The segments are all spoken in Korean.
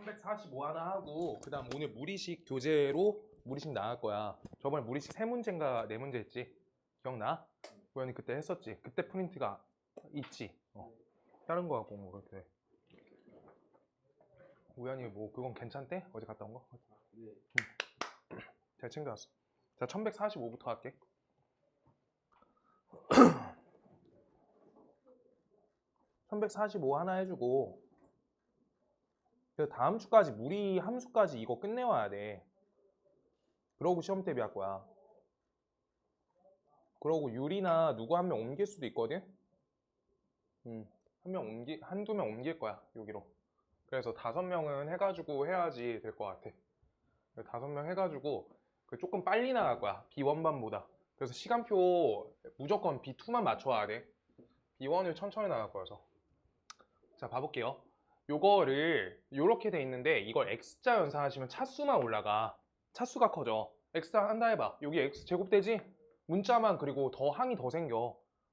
1145 하나 하고 그 다음 오늘 무리식 교재로 무리식 나갈 거야. 저번에 무리식 3문제인가 4문제 했지? 기억나? 우연히 그때 했었지? 그때 프린트가 있지? 다른 거 갖고 온 거 같아. 우연히 뭐 그건 괜찮대? 어제 갔다 온 거? 네. 잘 챙겨왔어. 자, 1145부터 할게. (1145) 하나 해주고 그 다음 주까지 무리 함수까지 이거 끝내와야 돼. 그러고 시험 대비할 거야. 그러고 유리나 누구 한 명 옮길 수도 있거든? 한두 명 옮길 거야, 여기로. 그래서 5명은 해가지고 해야지 될 것 같아. 5명 해가지고 조금 빨리 나갈 거야, B1반보다. 그래서 시간표 무조건 B2만 맞춰야 돼. B1을 천천히 나갈 거여서. 자, 봐볼게요. 요거를 요렇게 돼 있는데 이걸 X자 연산하시면 차수만 올라가. 차수가 커져. X자 한다 해봐. 여기 X 제곱되지? 문자만 그리고 더 항이 더 생겨.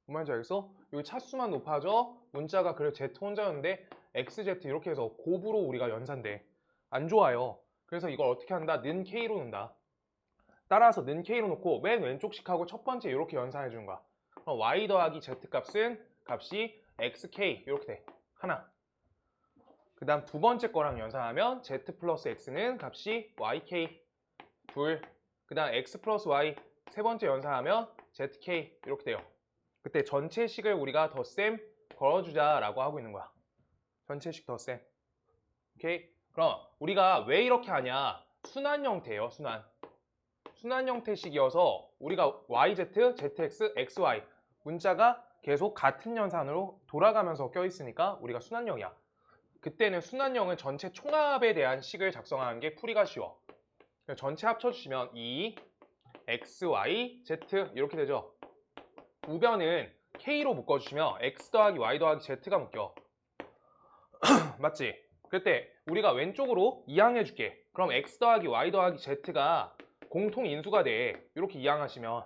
뭔 말인지 알겠어? 여기 차수만 높아져. 문자가 그래 Z 혼자였는데 XZ 이렇게 해서 곱으로 우리가 연산돼. 안 좋아요. 그래서 이걸 어떻게 한다? 는 K로 놓는다. 따라서 는 K로 놓고 맨 왼쪽식하고 첫 번째 이렇게 연산해 주는 거야. 그럼 Y 더하기 Z 값이 XK 이렇게 돼. 하나. 그 다음 두 번째 거랑 연산하면 Z 플러스 X는 값이 YK 둘. 그 다음 X 플러스 Y 세 번째 연산하면 ZK 이렇게 돼요. 그때 전체식을 우리가 덧셈 걸어주자 라고 하고 있는 거야. 전체식 덧셈. 오케이? 그럼 우리가 왜 이렇게 하냐? 순환 형태예요. 순환 형태식이어서 우리가 YZ, ZX, XY 문자가 계속 같은 연산으로 돌아가면서 껴있으니까 우리가 순환형이야. 그때는 순환형은 전체 총합에 대한 식을 작성하는 게 풀이가 쉬워. 전체 합쳐주시면 2, X, Y, Z 이렇게 되죠. 우변은 K로 묶어주시면 X 더하기 Y 더하기 Z가 묶여. 맞지? 그때 우리가 왼쪽으로 이항해줄게. 그럼 X 더하기 Y 더하기 Z가 공통 인수가 돼. 이렇게 이항하시면.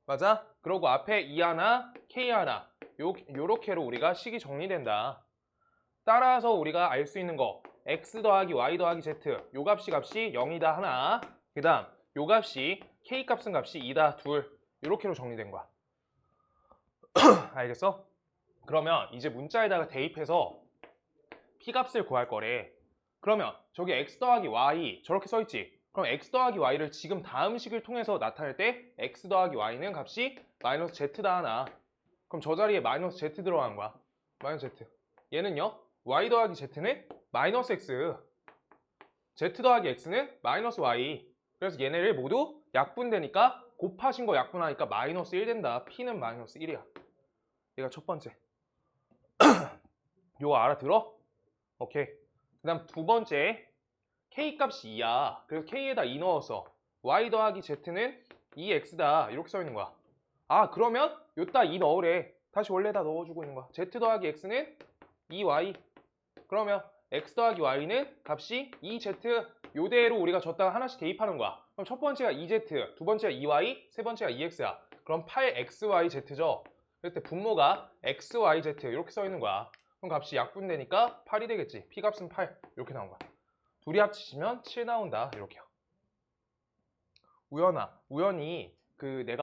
맞아? 그러고 앞에 E 하나, K 하나 요렇게로 우리가 식이 정리된다. 따라서 우리가 알 수 있는 거 X 더하기 Y 더하기 Z 요 값이 0이다 하나. 그 다음 요 값이 K 값은 값이 2다 둘. 요렇게로 정리된 거야. 알겠어? 그러면 이제 문자에다가 대입해서 P 값을 구할 거래. 그러면 저기 X 더하기 Y 저렇게 써있지? 그럼 X 더하기 Y를 지금 다음 식을 통해서 나타낼 때 X 더하기 Y는 값이 마이너스 Z다 하나. 그럼 저 자리에 마이너스 Z 들어가는 거야. 마이너스 Z. 얘는요? Y 더하기 Z는 마이너스 X. Z 더하기 X는 마이너스 Y. 그래서 얘네를 모두 약분되니까 곱하신 거 약분하니까 마이너스 1 된다. P는 마이너스 1이야. 얘가 첫 번째. 요거 알아들어? 오케이. 그 다음 두 번째. K 값이 2야. 그래서 K에다 2 넣어서 Y 더하기 Z는 2X다. 이렇게 써 있는 거야. 아, 그러면 요따 2 넣으래. 다시 원래다 넣어주고 있는 거야. Z 더하기 X는 2Y. 그러면 X 더하기 Y는 값이 2Z. 요대로 우리가 줬다가 하나씩 대입하는 거야. 그럼 첫 번째가 2Z, 두 번째가 2Y, 세 번째가 2X야. 그럼 8XYZ죠. 그때 분모가 XYZ 이렇게 써 있는 거야. 그럼 값이 약분되니까 8이 되겠지. P 값은 8 이렇게 나온 거야. 둘이 합치시면 7 나온다. 이렇게요. 우연히 내가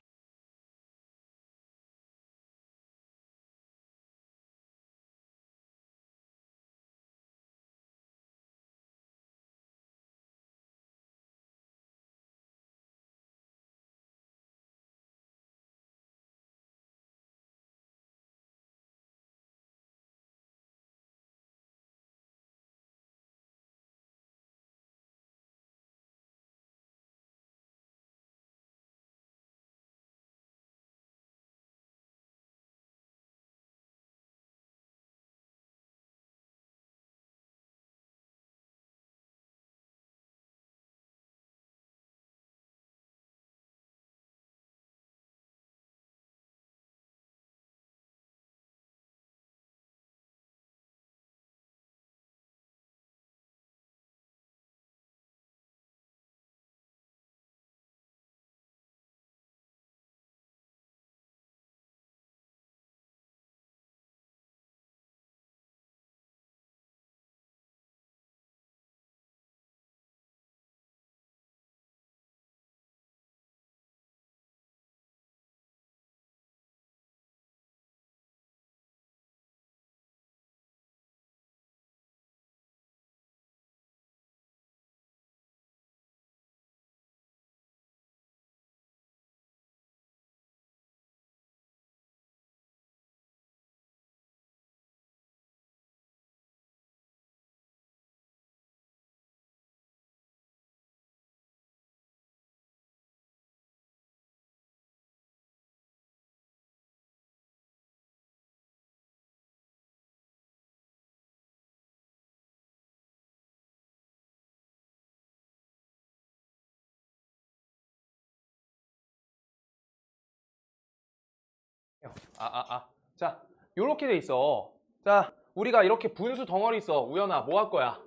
자, 요렇게 돼 있어. 자, 우리가 이렇게 분수 덩어리 있어. 우연아, 뭐 할 거야?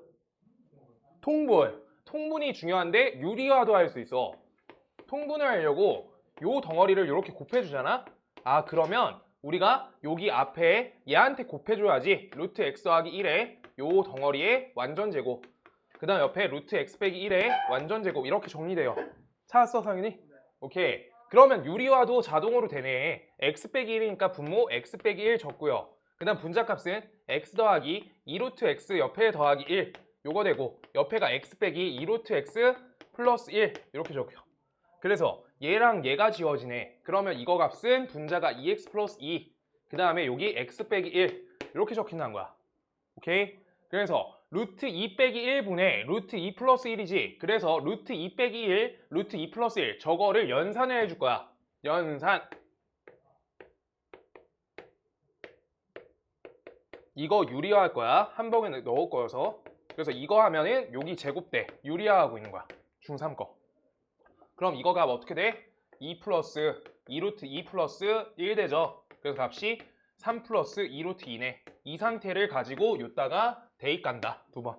통분. 통분이 중요한데 유리화도 할 수 있어. 통분을 하려고 요 덩어리를 이렇게 곱해주잖아? 그러면 우리가 여기 앞에 얘한테 곱해줘야지. 루트 x 더하기 1에 요 덩어리의 완전제곱. 그 다음 옆에 루트 x 빼기 1의 완전제곱. 이렇게 정리돼요. 찾았어, 상윤이? 오케이. 그러면 유리화도 자동으로 되네. x 빼기 1이니까 분모 x 빼기 1 적고요. 그 다음 분자값은 x 더하기 2루트 x 옆에 더하기 1 요거 되고 옆에가 x 빼기 2루트 x 플러스 1 이렇게 적고요. 그래서 얘랑 얘가 지워지네. 그러면 이거 값은 분자가 2x 플러스 2 그 다음에 여기 x 빼기 1 이렇게 적힌다는 거야. 오케이? 그래서 루트 2 빼기 1분의 루트 2 플러스 1이지. 그래서 루트 2 빼기 1, 루트 2 플러스 1 저거를 연산을 해줄 거야. 연산. 이거 유리화할 거야. 한 번에 넣을 거여서. 그래서 이거 하면은 여기 제곱돼. 유리화하고 있는 거야. 중3 거. 그럼 이거 값 어떻게 돼? 2 플러스 2루트 2 플러스 1 되죠. 그래서 값이 3 플러스 2루트 2네. 이 상태를 가지고 요따가 대입 간다. 두 번.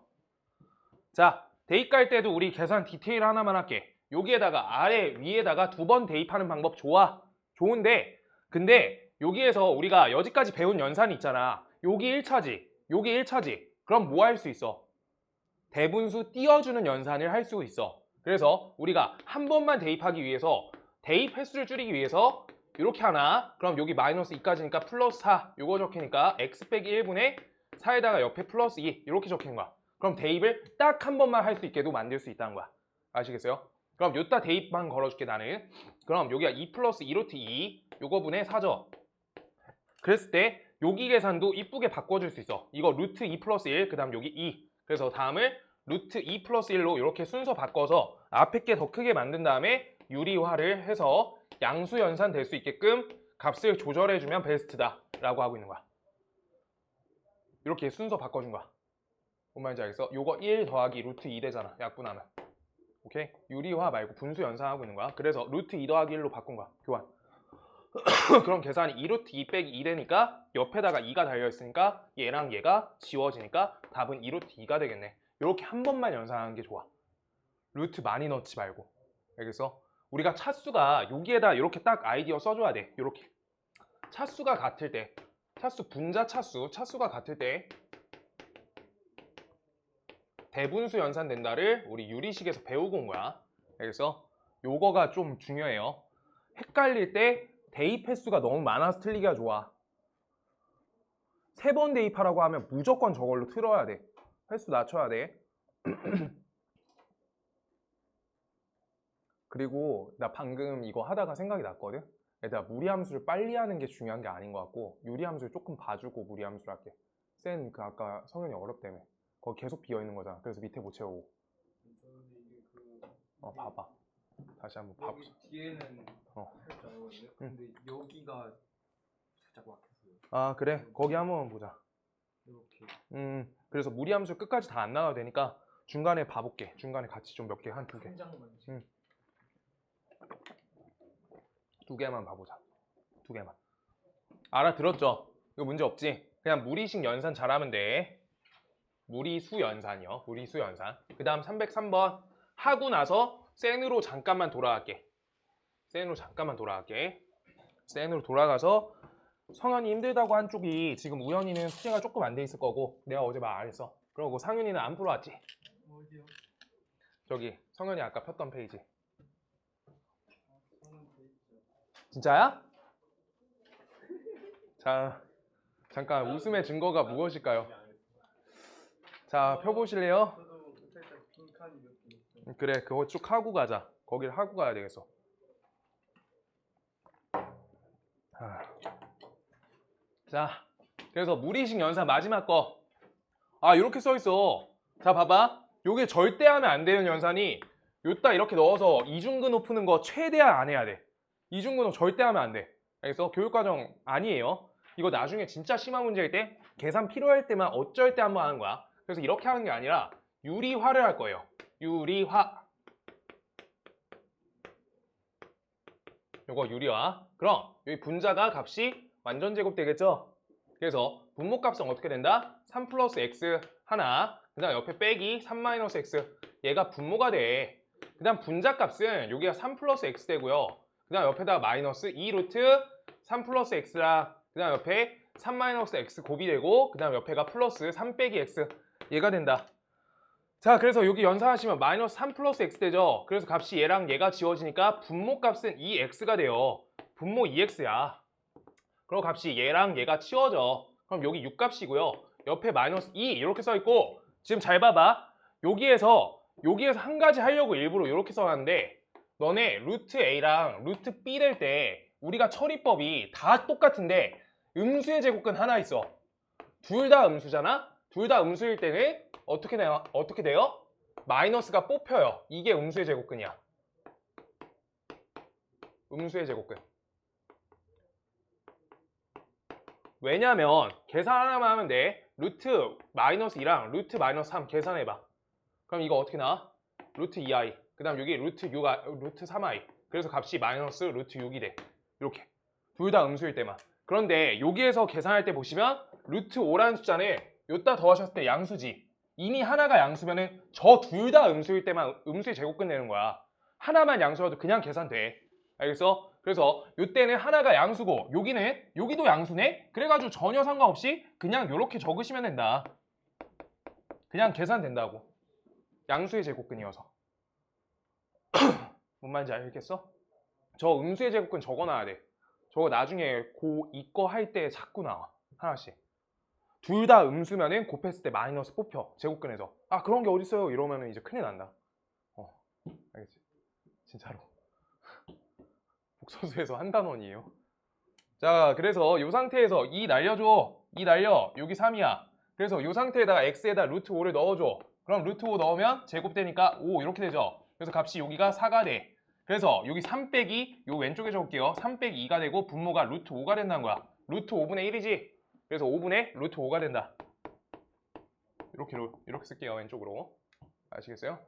자, 대입 갈 때도 우리 계산 디테일 하나만 할게. 여기에다가 아래 위에다가 두 번 대입하는 방법 좋아. 좋은데 근데 여기에서 우리가 여지까지 배운 연산이 있잖아. 여기 1차지. 여기 1차지. 그럼 뭐 할 수 있어? 대분수 띄워주는 연산을 할 수 있어. 그래서 우리가 한 번만 대입하기 위해서 대입 횟수를 줄이기 위해서 이렇게 하나. 그럼 여기 마이너스 2까지니까 플러스 4 요거 적히니까 x 빼기 1분의 4에다가 옆에 플러스 2 이렇게 적히는 거야. 그럼 대입을 딱 한 번만 할 수 있게도 만들 수 있다는 거야. 아시겠어요? 그럼 요따 대입만 걸어줄게 나는. 그럼 여기가 2 플러스 2루트 2 요거 분의 4죠. 그랬을 때 여기 계산도 이쁘게 바꿔줄 수 있어. 이거 루트 2 플러스 1 그 다음 여기 2 그래서 다음을 루트 2 플러스 1로 이렇게 순서 바꿔서 앞에 게 더 크게 만든 다음에 유리화를 해서 양수 연산 될 수 있게끔 값을 조절해주면 베스트다 라고 하고 있는 거야. 이렇게 순서 바꿔준 거야. 뭔 말인지 알겠어? 요거 1 더하기 루트 2 되잖아. 약분하면. 오케이? 유리화 말고 분수 연산하고 있는 거야. 그래서 루트 2 더하기 1로 바꾼 거야. 교환. 그럼 계산이 2루트 2 빼기 2 되니까 옆에다가 2가 달려있으니까 얘랑 얘가 지워지니까 답은 2루트 2가 되겠네. 이렇게 한 번만 연산하는 게 좋아. 루트 많이 넣지 말고. 알겠어? 우리가 차수가 여기에다 이렇게 딱 아이디어 써줘야 돼. 이렇게. 차수가 같을 때 차수 분자 차수가 같을 때 대분수 연산된다를 우리 유리식에서 배우고 온 거야. 알겠어? 요거가 좀 중요해요. 헷갈릴 때 대입 횟수가 너무 많아서 틀리기가 좋아. 3번 대입하라고 하면 무조건 저걸로 틀어야 돼. 횟수 낮춰야 돼. 그리고 나 방금 이거 하다가 생각이 났거든. 얘들아 무리함수를 빨리 하는 게 중요한 게 아닌 것 같고 유리함수를 조금 봐주고 무리함수를 할게. 쌤 그 아까 성현이 어렵다며. 거기 계속 비어있는 거잖아. 그래서 밑에 못 채우고. 봐봐. 다시 한번 봐보자. 뒤에는 살짝 알거든요. 근데 여기가 살짝 막혔어요. 그래? 거기 한번 보자. 이렇게. 그래서 무리함수 끝까지 다 안 나가도 되니까 중간에 봐볼게. 중간에 같이 좀 몇 개, 한 2개. 한 장만. 2개만 봐보자. 2개만. 알아들었죠? 이거 문제 없지? 그냥 무리식 연산 잘하면 돼. 무리수 연산이요. 무리수 연산. 그 다음 303번 하고 나서 센으로 잠깐만 돌아갈게. 센으로 돌아가서 성현이 힘들다고 한 쪽이 지금 우연이는 숙제가 조금 안 돼 있을 거고 내가 어제 말 안 했어. 그러고 상윤이는 안 풀어왔지? 어디요? 저기 성현이 아까 폈던 페이지. 진짜야? 자, 잠깐 웃음의 증거가 무엇일까요? 자, 펴보실래요? 저도 살짝 빈칸이 몇 개 있어요. 그래, 그거 쭉 하고 가자. 거기를 하고 가야 되겠어. 자, 그래서 무리식 연산 마지막 거. 이렇게 써 있어. 자, 봐봐. 요게 절대 하면 안 되는 연산이 요따 이렇게 넣어서 이중근호 푸는 거 최대한 안 해야 돼. 이중근호 절대 하면 안 돼. 알겠어? 교육과정 아니에요. 이거 나중에 진짜 심한 문제일 때 계산 필요할 때만 어쩔 때 한번 하는 거야. 그래서 이렇게 하는 게 아니라 유리화를 할 거예요. 유리화. 요거 유리화. 그럼 여기 분자가 값이 완전 제곱 되겠죠? 그래서 분모값은 어떻게 된다? 3 플러스 x 하나, 그 다음 옆에 빼기 3 마이너스 x. 얘가 분모가 돼. 그 다음 분자값은 여기가 3 플러스 x 되고요. 그 다음 옆에다가 마이너스 2 루트 3 플러스 x랑 그 다음 옆에 3 마이너스 x 곱이 되고 그 다음 옆에가 플러스 3 빼기 x. 얘가 된다. 자, 그래서 여기 연산하시면 마이너스 3 플러스 x 되죠? 그래서 값이 얘랑 얘가 지워지니까 분모값은 2x가 돼요. 분모 2x야. 그럼 값이 얘랑 얘가 치워져. 그럼 여기 6값이고요. 옆에 마이너스 2 이렇게 써있고 지금 잘 봐봐. 여기에서 한 가지 하려고 일부러 이렇게 써놨는데 너네 루트 A랑 루트 B 될 때 우리가 처리법이 다 똑같은데 음수의 제곱근 하나 있어. 둘 다 음수잖아? 둘 다 음수일 때는 어떻게 돼요? 마이너스가 뽑혀요. 이게 음수의 제곱근이야. 음수의 제곱근. 왜냐면 계산 하나만 하면 돼. 루트 마이너스 2랑 루트 마이너스 3 계산해봐. 그럼 이거 어떻게 나와? 루트 2i. 그 다음 여기 루트 3i. 그래서 값이 마이너스 루트 6이 돼. 이렇게. 둘 다 음수일 때만. 그런데 여기에서 계산할 때 보시면 루트 5라는 숫자는 요따 더하셨을 때 양수지. 이미 하나가 양수면은 저 둘 다 음수일 때만 음수의 제곱근 내는 거야. 하나만 양수라도 그냥 계산돼. 알겠어? 그래서 요때는 하나가 양수고 여기도 양수네? 그래가지고 전혀 상관없이 그냥 요렇게 적으시면 된다. 그냥 계산된다고. 양수의 제곱근이어서. 뭔 말인지 알겠어? 저 음수의 제곱근 적어놔야 돼. 저거 나중에 고2 거 할 때 자꾸 나와. 하나씩. 둘 다 음수면은 곱했을 때 마이너스 뽑혀. 제곱근에서. 아, 그런 게 어딨어요? 이러면은 이제 큰일 난다. 알겠지? 진짜로. 복소수에서 한 단원이에요. 자, 그래서 이 상태에서 2 날려줘. 2 날려. 여기 3이야. 그래서 이 상태에다가 x에다 루트 5를 넣어줘. 그럼 루트 5 넣으면 제곱되니까 5 이렇게 되죠. 그래서 값이 여기가 4가 돼. 그래서 여기 3 빼기 요 왼쪽에 적을게요. 3 빼기 2가 되고 분모가 루트 5가 된다는 거야. 루트 5분의 1이지. 그래서 5분의 루트 5가 된다. 이렇게 쓸게요. 왼쪽으로. 아시겠어요?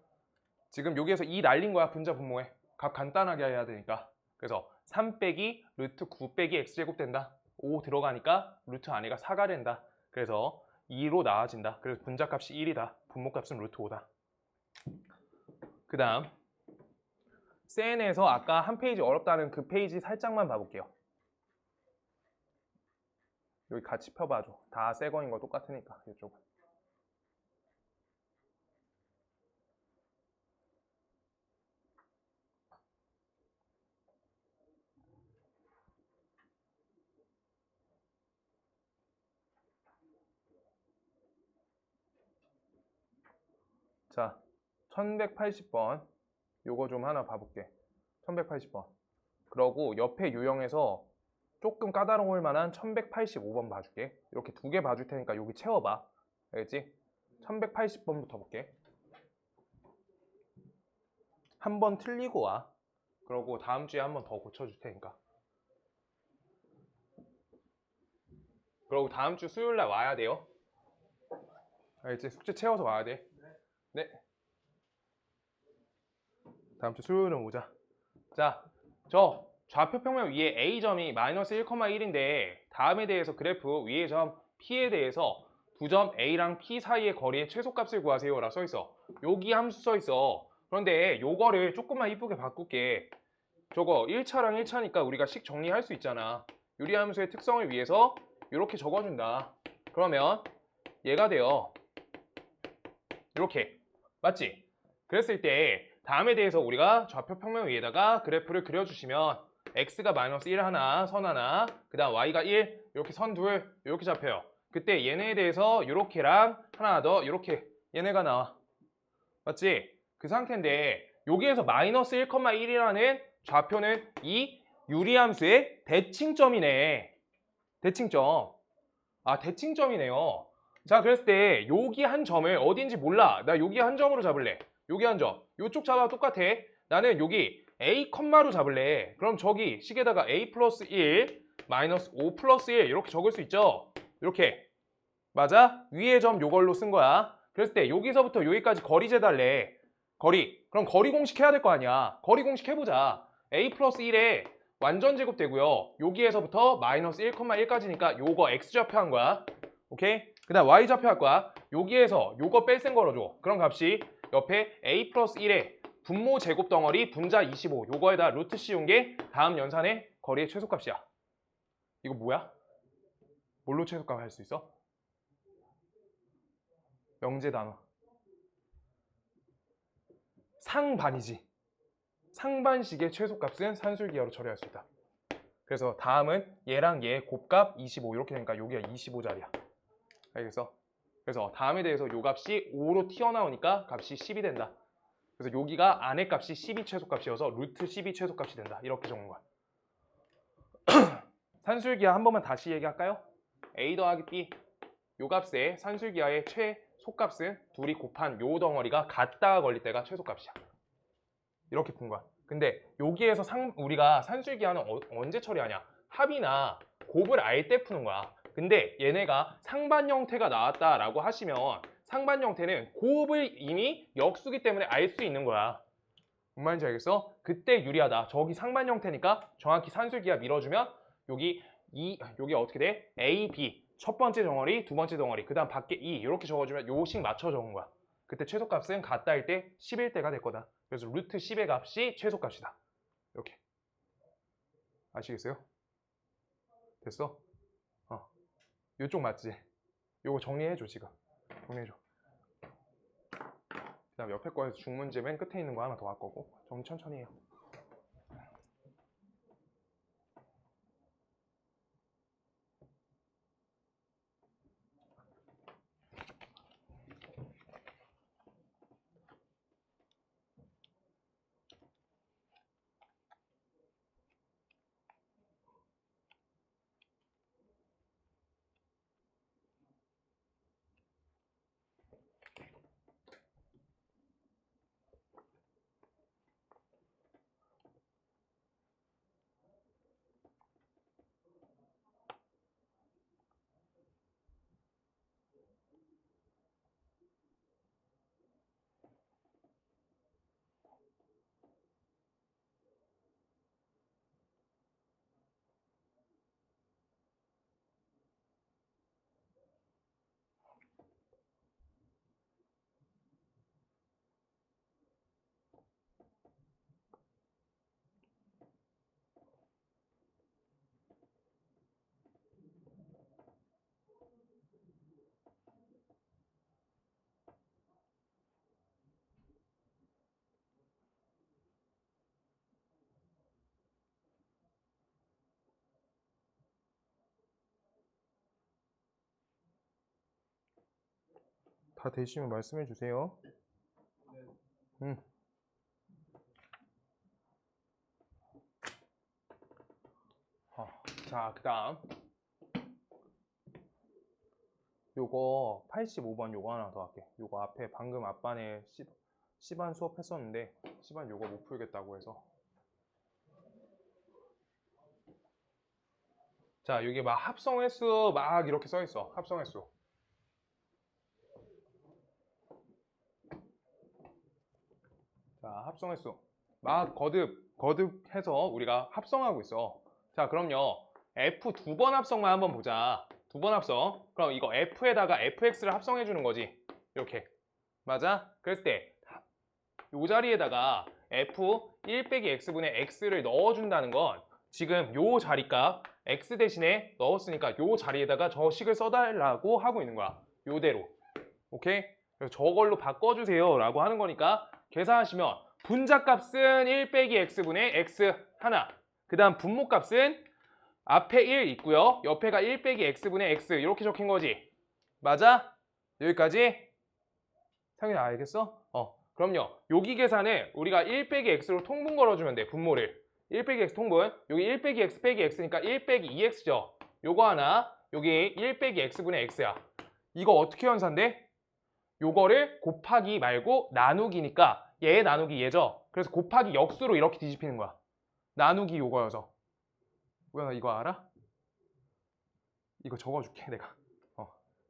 지금 여기에서 2 날린 거야. 분자 분모에. 값 간단하게 해야 되니까. 그래서 3 빼기 루트 9 빼기 x제곱 된다. 5 들어가니까 루트 안에가 4가 된다. 그래서 2로 나와진다. 그래서 분자값이 1이다. 분모값은 루트 5다. 그 다음 센에서 아까 한 페이지 어렵다는 그 페이지 살짝만 봐볼게요. 여기 같이 펴봐줘. 다 새 거인 거 똑같으니까 이쪽은. 자, 1180번 요거 좀 하나 봐볼게. 1180번. 그러고 옆에 유형에서 조금 까다로울 만한 1185번 봐줄게. 이렇게 두 개 봐줄 테니까 여기 채워봐. 알겠지? 1180번부터 볼게. 한 번 틀리고 와. 그러고 다음 주에 한 번 더 고쳐줄 테니까. 그러고 다음 주 수요일 날 와야 돼요. 알겠지? 숙제 채워서 와야 돼. 네. 다음 주 수요일은 오자. 자, 저 좌표 평면 위에 A점이 마이너스 1,1인데 다음에 대해서 그래프 위의 점 P에 대해서 두 점 A랑 P 사이의 거리의 최소값을 구하세요 라 써있어. 여기 함수 써있어. 그런데 요거를 조금만 이쁘게 바꿀게. 저거 1차랑 1차니까 우리가 식 정리할 수 있잖아. 유리함수의 특성을 위해서 이렇게 적어준다. 그러면 얘가 돼요. 이렇게. 맞지? 그랬을 때 다음에 대해서 우리가 좌표 평면 위에다가 그래프를 그려주시면 x가 마이너스 1 하나, 선 하나, 그 다음 y가 1, 이렇게 선 둘, 이렇게 잡혀요. 그때 얘네에 대해서 이렇게랑 하나 더 이렇게 얘네가 나와. 맞지? 그 상태인데 여기에서 마이너스 1,1이라는 좌표는 이 유리함수의 대칭점이네. 대칭점. 아, 대칭점이네요. 자, 그랬을 때 여기 한 점을 어딘지 몰라. 나 여기 한 점으로 잡을래. 여기 한 점. 이쪽 잡아도 똑같아. 나는 여기 A 컴마로 잡을래. 그럼 저기 식에다가 A 플러스 1 마이너스 5 플러스 1 이렇게 적을 수 있죠. 이렇게. 맞아? 위의 점 요걸로 쓴 거야. 그랬을 때 여기서부터 여기까지 거리 재달래. 거리. 그럼 거리 공식 해야 될 거 아니야. 거리 공식 해보자. A 플러스 1에 완전 제곱되고요. 여기에서부터 마이너스 1,1까지니까 요거 x좌표 한 거야. 오케이? 그 다음 y좌표 할 거야. 여기에서 요거 뺄셈 걸어줘. 그럼 값이 옆에 a 플러스 1의 분모 제곱 덩어리 분자 25 요거에다 루트 씌운 게 다음 연산의 거리의 최소값이야. 이거 뭐야? 뭘로 최소값 할 수 있어? 명제 단어. 상반이지. 상반식의 최소값은 산술기하로 처리할 수 있다. 그래서 다음은 얘랑 얘 곱값 25 이렇게 되니까 여기가 25짜리야. 알겠어? 그래서 다음에 대해서 요 값이 5로 튀어나오니까 값이 10이 된다. 그래서 여기가 안의 값이 12 최소값이어서 루트 12 최소값이 된다. 이렇게 적은 거야. 산술기하 한 번만 다시 얘기할까요? A 더하기 B 요 값의 산술기하의 최소값은 둘이 곱한 요 덩어리가 같다가 걸릴 때가 최소값이야. 이렇게 푼 거야. 근데 여기에서 우리가 산술기하는 언제 처리하냐? 합이나 곱을 알 때 푸는 거야. 근데 얘네가 상반 형태가 나왔다라고 하시면 상반 형태는 곱을 이미 역수기 때문에 알 수 있는 거야. 뭔 말인지 알겠어? 그때 유리하다. 저기 상반 형태니까 정확히 산술기하 밀어주면 여기 어떻게 돼? A, B 첫 번째 덩어리, 두 번째 덩어리 그 다음 밖에 E 이렇게 적어주면 요식 맞춰 적은 거야. 그때 최소값은 같다일 때 10일 때가 될 거다. 그래서 루트 10의 값이 최소값이다. 이렇게 아시겠어요? 됐어? 요쪽 맞지? 요거 정리해줘 지금. 정리해줘. 그 다음 옆에 거에서 중문제 맨 끝에 있는 거 하나 더 할 거고 정리 천천히 해요. 다 되시면 말씀해 주세요. 자, 그 다음 요거 85번 요거 하나 더 할게. 요거 앞에 방금 앞반에 C반 수업 했었는데 C반 요거 못 풀겠다고 해서 자 여기 막 합성 횟수 막 이렇게 써 있어. 합성 횟수. 자 합성 횟수 막 거듭해서 우리가 합성하고 있어. 자 그럼요 F 두 번 합성만 한번 보자. 두 번 합성. 그럼 이거 F에다가 FX를 합성해 주는 거지. 이렇게 맞아? 그랬을 때 요 자리에다가 F 1 빼기 X분의 X를 넣어준다는 건 지금 요 자리값 X 대신에 넣었으니까 요 자리에다가 저 식을 써달라고 하고 있는 거야. 요대로. 오케이? 그래서 저걸로 바꿔주세요 라고 하는 거니까 계산하시면 분자값은 1 빼기 X분의 X 하나. 그 다음 분모값은 앞에 1 있고요. 옆에가 1 빼기 X분의 X 이렇게 적힌 거지. 맞아? 여기까지? 상윤이 알겠어? 그럼요. 여기 계산을 우리가 1 빼기 X로 통분 걸어주면 돼. 분모를. 1 빼기 X 통분. 여기 1 빼기 X 빼기 X니까 1 빼기 2X죠. 요거 하나. 여기 1 빼기 X분의 X야. 이거 어떻게 연산돼? 요거를 곱하기 말고 나누기니까 얘 나누기 얘죠. 그래서 곱하기 역수로 이렇게 뒤집히는 거야. 나누기 요거여서. 우연아 이거 알아? 이거 적어줄게 내가.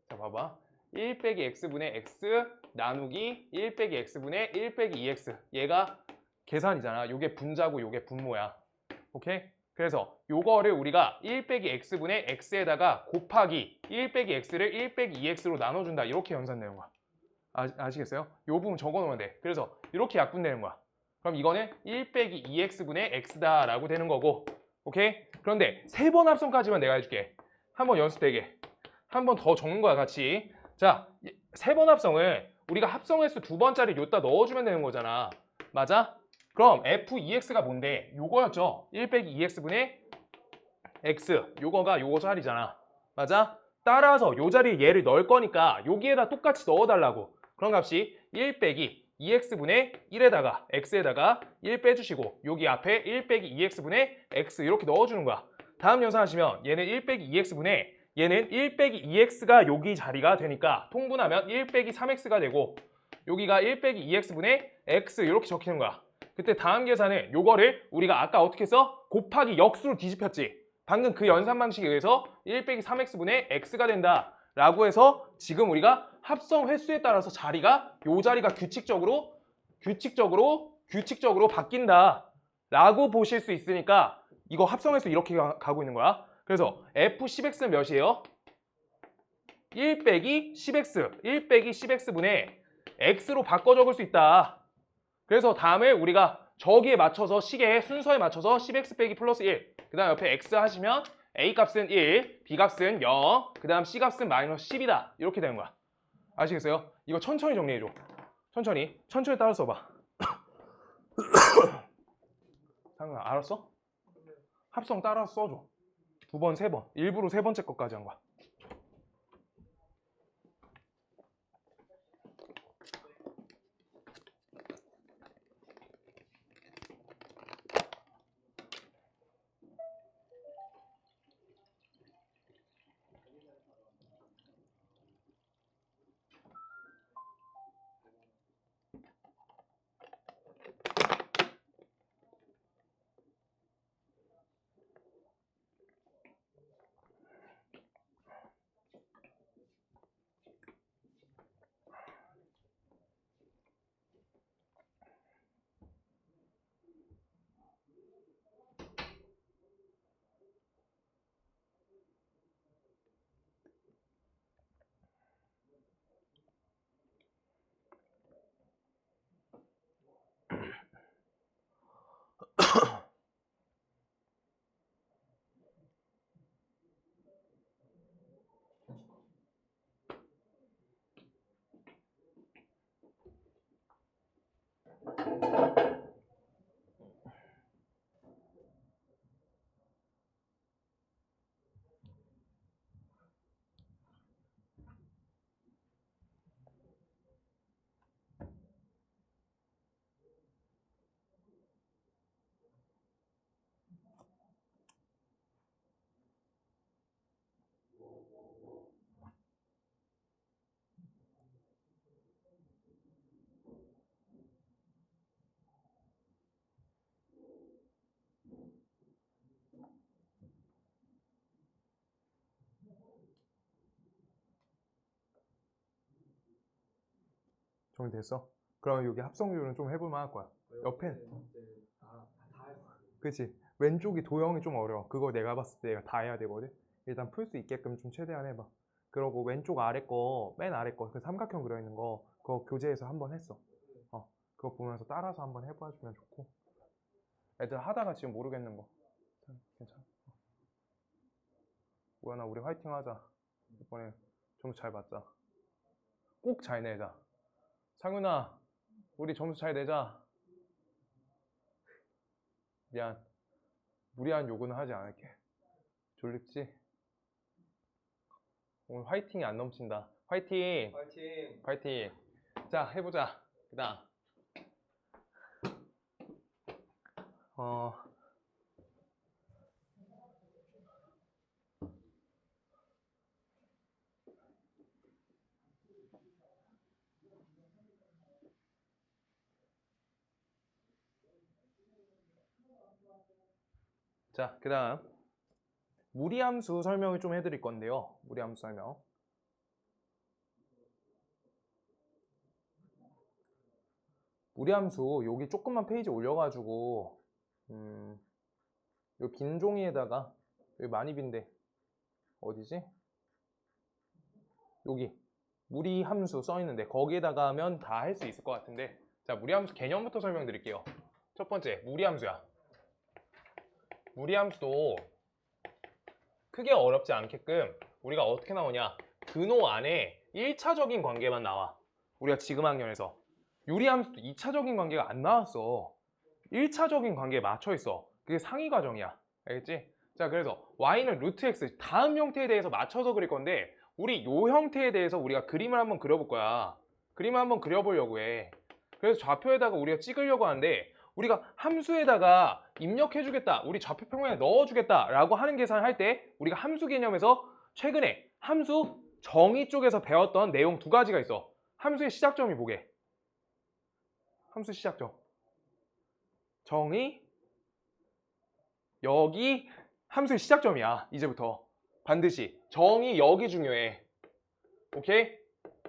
자 봐봐. 1 빼기 X분의 X 나누기 1 빼기 X분의 1 빼기 2X 얘가 계산이잖아. 요게 분자고 요게 분모야. 오케이? 그래서 요거를 우리가 1 빼기 x분의 x에다가 곱하기 1 빼기 x를 1 빼기 2x로 나눠준다. 이렇게 연산되는 거야. 아시겠어요? 요 부분 적어놓으면 돼. 그래서 이렇게 약분되는 거야. 그럼 이거는 1 빼기 2x분의 x다라고 되는 거고, 오케이? 그런데 세 번 합성까지만 내가 해줄게. 한번 연습되게. 한 번 더 적는 거야, 같이. 자, 세 번 합성을 우리가 합성 횟수 2번짜리 요따 넣어주면 되는 거잖아. 맞아? 그럼 f2x가 뭔데? 요거였죠. 1 빼기 2x분의 x. 요거가 요거 자리잖아. 맞아? 따라서 요 자리에 얘를 넣을 거니까 여기에다 똑같이 넣어달라고. 그런 값이 1 빼기 2x분의 1에다가 x에다가 1 빼주시고 여기 앞에 1 빼기 2x분의 x 이렇게 넣어주는 거야. 다음 연산하시면 얘는 1 빼기 2x분의 얘는 1 빼기 2x가 여기 자리가 되니까 통분하면 1 빼기 3x가 되고 여기가 1 빼기 2x분의 x 이렇게 적히는 거야. 그때 다음 계산은 요거를 우리가 아까 어떻게 써? 곱하기 역수로 뒤집혔지. 방금 그 연산 방식에 의해서 1 빼기 3x분의 x가 된다 라고 해서 지금 우리가 합성 횟수에 따라서 자리가 요 자리가 규칙적으로 바뀐다 라고 보실 수 있으니까 이거 합성 횟수 이렇게 가고 있는 거야. 그래서 f10x는 몇이에요? 1 빼기 10x 1 빼기 10x분의 x로 바꿔 적을 수 있다. 그래서 다음에 우리가 저기에 맞춰서 식의 순서에 맞춰서 10x 빼기 플러스 1 그 다음 옆에 x 하시면 a 값은 1, b 값은 0, 그 다음 c 값은 마이너스 10이다. 이렇게 되는 거야. 아시겠어요? 이거 천천히 정리해줘. 천천히 따라 써봐. 상훈아 알았어? 합성 따라 써줘. 2번, 3번. 일부러 3번째 것까지 한 거야. 정리됐어? 그럼 여기 합성률은 좀 해볼 만할 거야. 옆에 다 했어. 그치? 왼쪽이 도형이 좀 어려워. 그거 내가 봤을 때 내가 다 해야 되거든. 일단 풀 수 있게끔 좀 최대한 해봐. 그러고 왼쪽 아래 거, 맨 아래 거, 그 삼각형 그려있는 거 그거 교재에서 한번 했어. 그거 보면서 따라서 한번 해봐주면 좋고. 애들 하다가 지금 모르겠는 거 괜찮아. 우연아 우리 화이팅 하자. 이번에 점수 잘 받자. 꼭 잘 내자. 상윤아 우리 점수 잘 내자. 미안. 무리한 요구는 하지 않을게. 졸립지? 오늘 화이팅이 안 넘친다. 화이팅! 파이팅. 화이팅! 자, 해보자. 그 다음. 자, 그 다음. 무리함수 설명을 좀 해드릴 건데요. 무리함수 설명. 무리함수 여기 조금만 페이지 올려가지고 요 빈 종이에다가 여기 많이 빈데 어디지? 여기 무리 함수 써 있는데 거기에다가 하면 다 할 수 있을 것 같은데 자 무리 함수 개념부터 설명드릴게요. 첫 번째 무리 함수야. 무리 함수도 크게 어렵지 않게끔 우리가 어떻게 나오냐 근호 안에 1차적인 관계만 나와. 우리가 지금 학년에서 유리 함수도 2차적인 관계가 안 나왔어. 1차적인 관계에 맞춰 있어. 그게 상위 과정이야. 알겠지? 자 그래서 y는 루트 x 다음 형태에 대해서 맞춰서 그릴 건데 우리 요 형태에 대해서 우리가 그림을 한번 그려볼 거야. 그림을 한번 그려보려고 해. 그래서 좌표에다가 우리가 찍으려고 하는데 우리가 함수에다가 입력해주겠다, 우리 좌표 평면에 넣어주겠다 라고 하는 계산을 할 때 우리가 함수 개념에서 최근에 함수 정의 쪽에서 배웠던 내용 두 가지가 있어. 함수의 시작점이 뭐게? 함수 시작점 정의 여기 함수의 시작점이야. 이제부터 반드시 정의 여기 중요해. 오케이?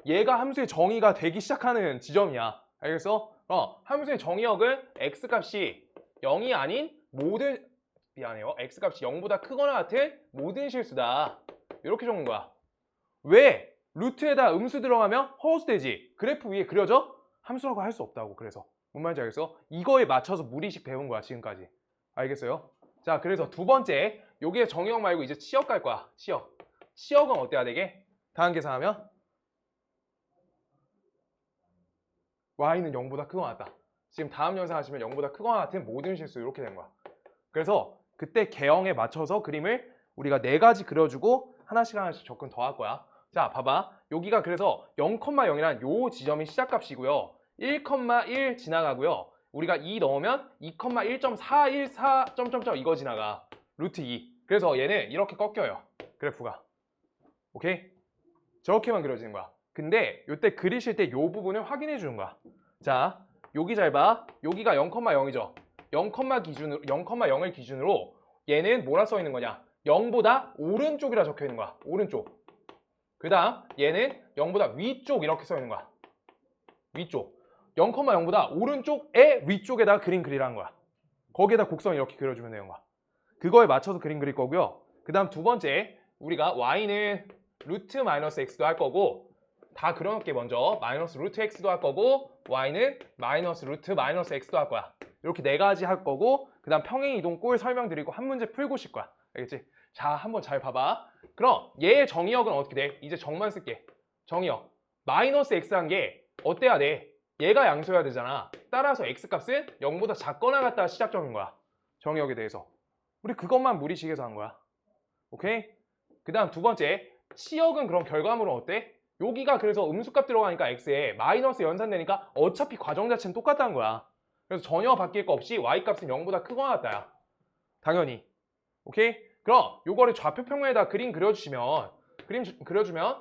얘가 함수의 정의가 되기 시작하는 지점이야. 알겠어? 함수의 정의역은 x값이 0이 아닌 모든 미안해요. x값이 0보다 크거나 같은 모든 실수다. 이렇게 적는 거야. 왜? 루트에다 음수 들어가면 허우스되지. 그래프 위에 그려져? 함수라고 할 수 없다고. 그래서 뭔 말인지 알겠어? 이거에 맞춰서 무리식 배운 거야 지금까지. 알겠어요? 자 그래서 두 번째 여기에 정의역 말고 이제 치역 갈 거야. 치역. 치역은 어때야 되게? 다음 계산하면 y는 0보다 크거나 같다. 지금 다음 영상 하시면 0보다 크거나 같은 모든 실수 이렇게 된 거야. 그래서 그때 개형에 맞춰서 그림을 우리가 4가지 그려주고 하나씩 접근 더 할 거야. 자 봐봐. 여기가 그래서 0,0이란 요 지점이 시작값이고요. 1,1 지나가고요. 우리가 2 넣으면 2,1.414 점점점 이거 지나가. 루트 2. 그래서 얘는 이렇게 꺾여요. 그래프가. 오케이? 저렇게만 그려지는 거야. 근데 이때 그리실 때 이 부분을 확인해 주는 거야. 자, 여기 잘 봐. 여기가 0,0이죠. 0,0을 기준으로 얘는 뭐라 써 있는 거냐? 0보다 오른쪽이라 적혀 있는 거야. 오른쪽. 그 다음 얘는 0보다 위쪽 이렇게 써 있는 거야. 위쪽. 0,0보다 오른쪽의 위쪽에다가 그림 그리라는 거야. 거기에다 곡선 이렇게 그려주면 되는 거야. 그거에 맞춰서 그림 그릴 거고요. 그 다음 두 번째 우리가 y는 루트 마이너스 x도 할 거고 다 그려놓을게. 먼저 마이너스 루트 x도 할 거고 y는 마이너스 루트 마이너스 x도 할 거야. 이렇게 4가지 할 거고 그 다음 평행 이동 꼴 설명드리고 한 문제 풀고 실 거야. 알겠지? 자 한번 잘 봐봐. 그럼 얘의 정의역은 어떻게 돼? 이제 정만 쓸게. 정의역 마이너스 x한 게 어때야 돼? 얘가 양수여야 되잖아. 따라서 x값은 0보다 작거나 같다 시작점인 거야. 정의역에 대해서 우리 그것만 무리식에서 한 거야. 오케이? 그 다음 두 번째 치역은 그럼 결과물은 어때? 여기가 그래서 음수값 들어가니까 x에 마이너스 연산되니까 어차피 과정 자체는 똑같다는 거야. 그래서 전혀 바뀔 거 없이 y값은 0보다 크거나 같다야. 당연히. 오케이? 그럼 요거를 좌표 평면에다 그림 그려주시면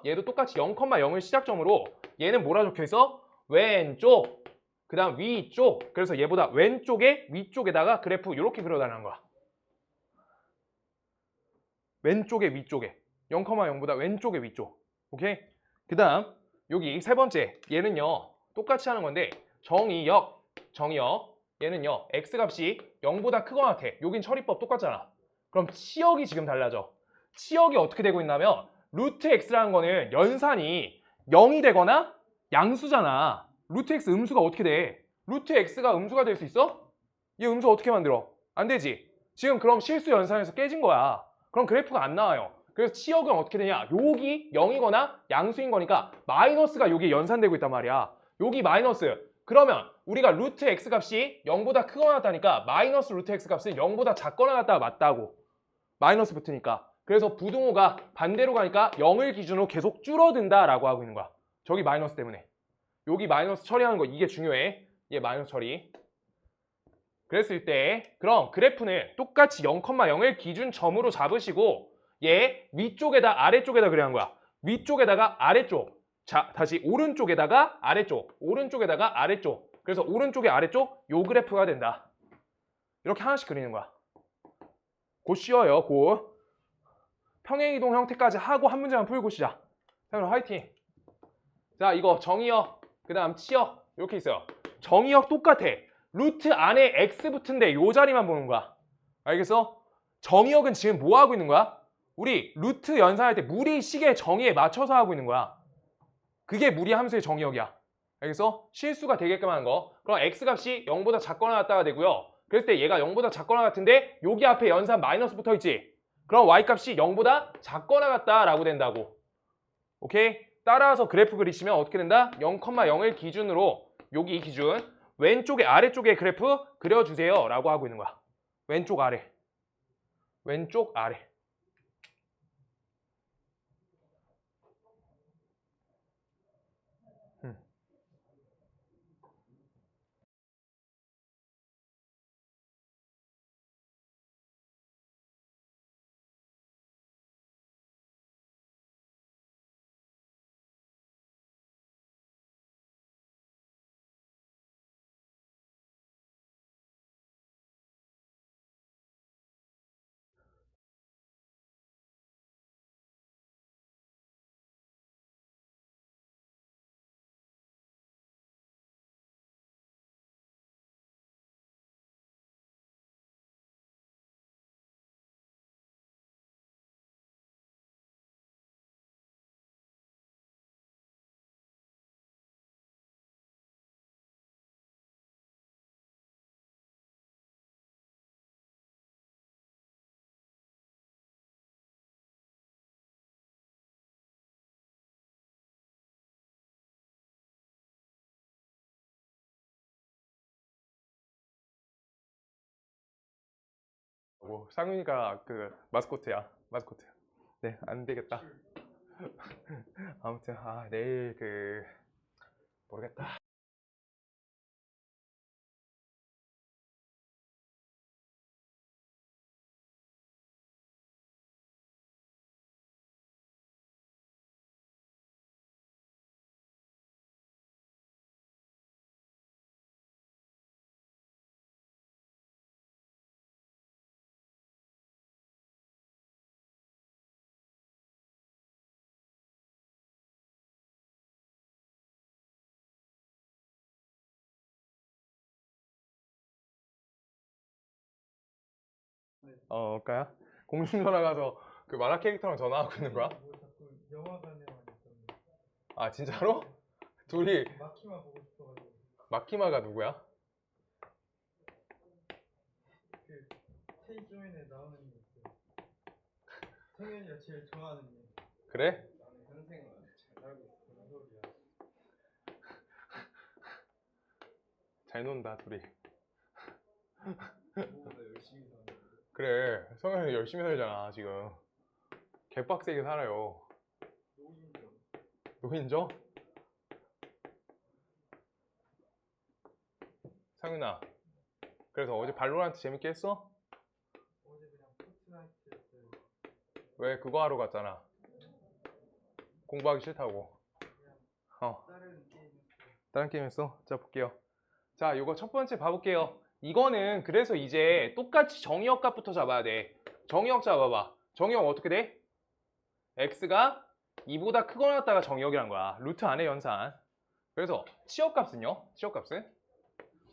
얘도 똑같이 0,0을 시작점으로 얘는 뭐라 적혀있어? 왼쪽 그 다음 위쪽. 그래서 얘보다 왼쪽에 위쪽에다가 그래프 이렇게 그려달라는 거야. 왼쪽에 위쪽에 0,0보다 왼쪽에 위쪽. 오케이? 그 다음 여기 세 번째 얘는요 똑같이 하는 건데 정의역 얘는요 x값이 0보다 크거나 같아. 여긴 처리법 똑같잖아. 그럼 치역이 지금 달라져. 치역이 어떻게 되고 있냐면 루트 x라는 거는 연산이 0이 되거나 양수잖아. 루트 x 음수가 어떻게 돼? 루트 x가 음수가 될 수 있어? 얘 음수 어떻게 만들어? 안 되지. 지금 그럼 실수 연산에서 깨진 거야. 그럼 그래프가 안 나와요. 그래서 치역은 어떻게 되냐? 여기 0이거나 양수인 거니까 마이너스가 여기 연산되고 있단 말이야. 여기 마이너스. 그러면 우리가 루트 x 값이 0보다 크거나 같다니까 마이너스 루트 x 값은 0보다 작거나 같다가 맞다고. 마이너스 붙으니까. 그래서 부등호가 반대로 가니까 0을 기준으로 계속 줄어든다라고 하고 있는 거야. 저기 마이너스 때문에. 여기 마이너스 처리하는 거 이게 중요해. 얘 마이너스 처리. 그랬을 때 그럼 그래프는 똑같이 0,0을 기준점으로 잡으시고 얘 위쪽에다 아래쪽에다 그려는 거야. 위쪽에다가 아래쪽. 자 다시 오른쪽에다가 아래쪽. 오른쪽에다가 아래쪽. 그래서 오른쪽에 아래쪽 요 그래프가 된다. 이렇게 하나씩 그리는 거야. 곧 쉬워요. 곧. 평행이동 형태까지 하고 한 문제만 풀고 시작. 자 그럼 화이팅. 자 이거 정의역 그 다음 치역 이렇게 있어요. 정의역 똑같아. 루트 안에 x 붙은데 요 자리만 보는 거야. 알겠어? 정의역은 지금 뭐 하고 있는 거야? 우리 루트 연산할 때 무리식의 정의에 맞춰서 하고 있는 거야. 그게 무리함수의 정의역이야. 알겠어? 실수가 되게끔 하는 거. 그럼 x값이 0보다 작거나 같다가 되고요. 그랬을 때 얘가 0보다 작거나 같은데 여기 앞에 연산 마이너스 붙어 있지? 그럼 y값이 0보다 작거나 같다라고 된다고. 오케이? 따라서 그래프 그리시면 어떻게 된다? 0,0을 기준으로 여기 이 기준 왼쪽에 아래쪽에 그래프 그려주세요 라고 하고 있는 거야. 왼쪽 아래. 왼쪽 아래. 상윤이가 그 마스코트야. 마스코트. 네, 안 되겠다. 아무튼 내일 모르겠다. 까야? 공중전화 가서 그 만화 캐릭터랑 전화하고 있는 거야? 뭐 자꾸 영화관에만 있었는데 아, 진짜로? 둘이 마키만 보고 싶어가지고 마키마가 누구야? 그 K-조인에 나오는 게 있어요. 성현이가 제일 좋아하는 게 그래? 나는 현생을 잘 살고 있어. 그런 소리야. 잘 논다, 둘이. 뭐보다 열심히 사는 거. 그래, 성현이 열심히 살잖아, 지금. 개빡세게 살아요. 노인정. 노인정? 상윤아, 그래서 어제 발로란트 재밌게 했어? 어제 그냥 포트나이트 했어요. 왜 그거 하러 갔잖아. 공부하기 싫다고. 어, 다른 게임 했어요. 다른 게임 했어? 자, 볼게요. 자, 이거 첫 번째 봐볼게요. 이거는 그래서 이제 똑같이 정의역 값부터 잡아야 돼. 정의역 잡아봐. 정의역 어떻게 돼? x가 2보다 크거나 같다가 정의역이란 거야. 루트 안에 연산. 그래서 치역 값은요? 치역 값은?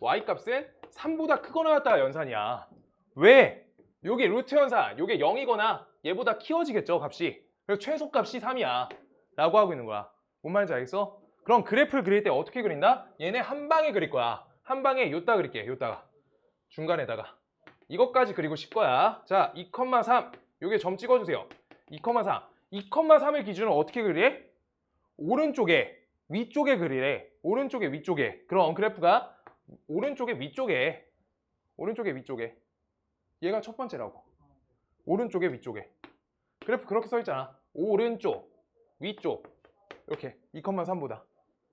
y 값은 3보다 크거나 같다가 연산이야. 왜? 여기 루트 연산, 요게 0이거나 얘보다 키워지겠죠, 값이. 그래서 최소값이 3이야. 라고 하고 있는 거야. 뭔 말인지 알겠어? 그럼 그래프를 그릴 때 어떻게 그린다? 얘네 한 방에 그릴 거야. 한 방에 요따 그릴게, 요따가. 중간에다가. 이것까지 그리고 싶 거야. 자, 2,3. 요게 점 찍어주세요. 2,3. 2,3을 기준으로 어떻게 그리래? 오른쪽에, 위쪽에 그리래. 오른쪽에, 위쪽에. 그럼 그래프가 오른쪽에, 위쪽에. 오른쪽에, 위쪽에. 얘가 첫 번째라고. 오른쪽에, 위쪽에. 그래프 그렇게 써 있잖아. 오른쪽, 위쪽. 이렇게 2,3보다.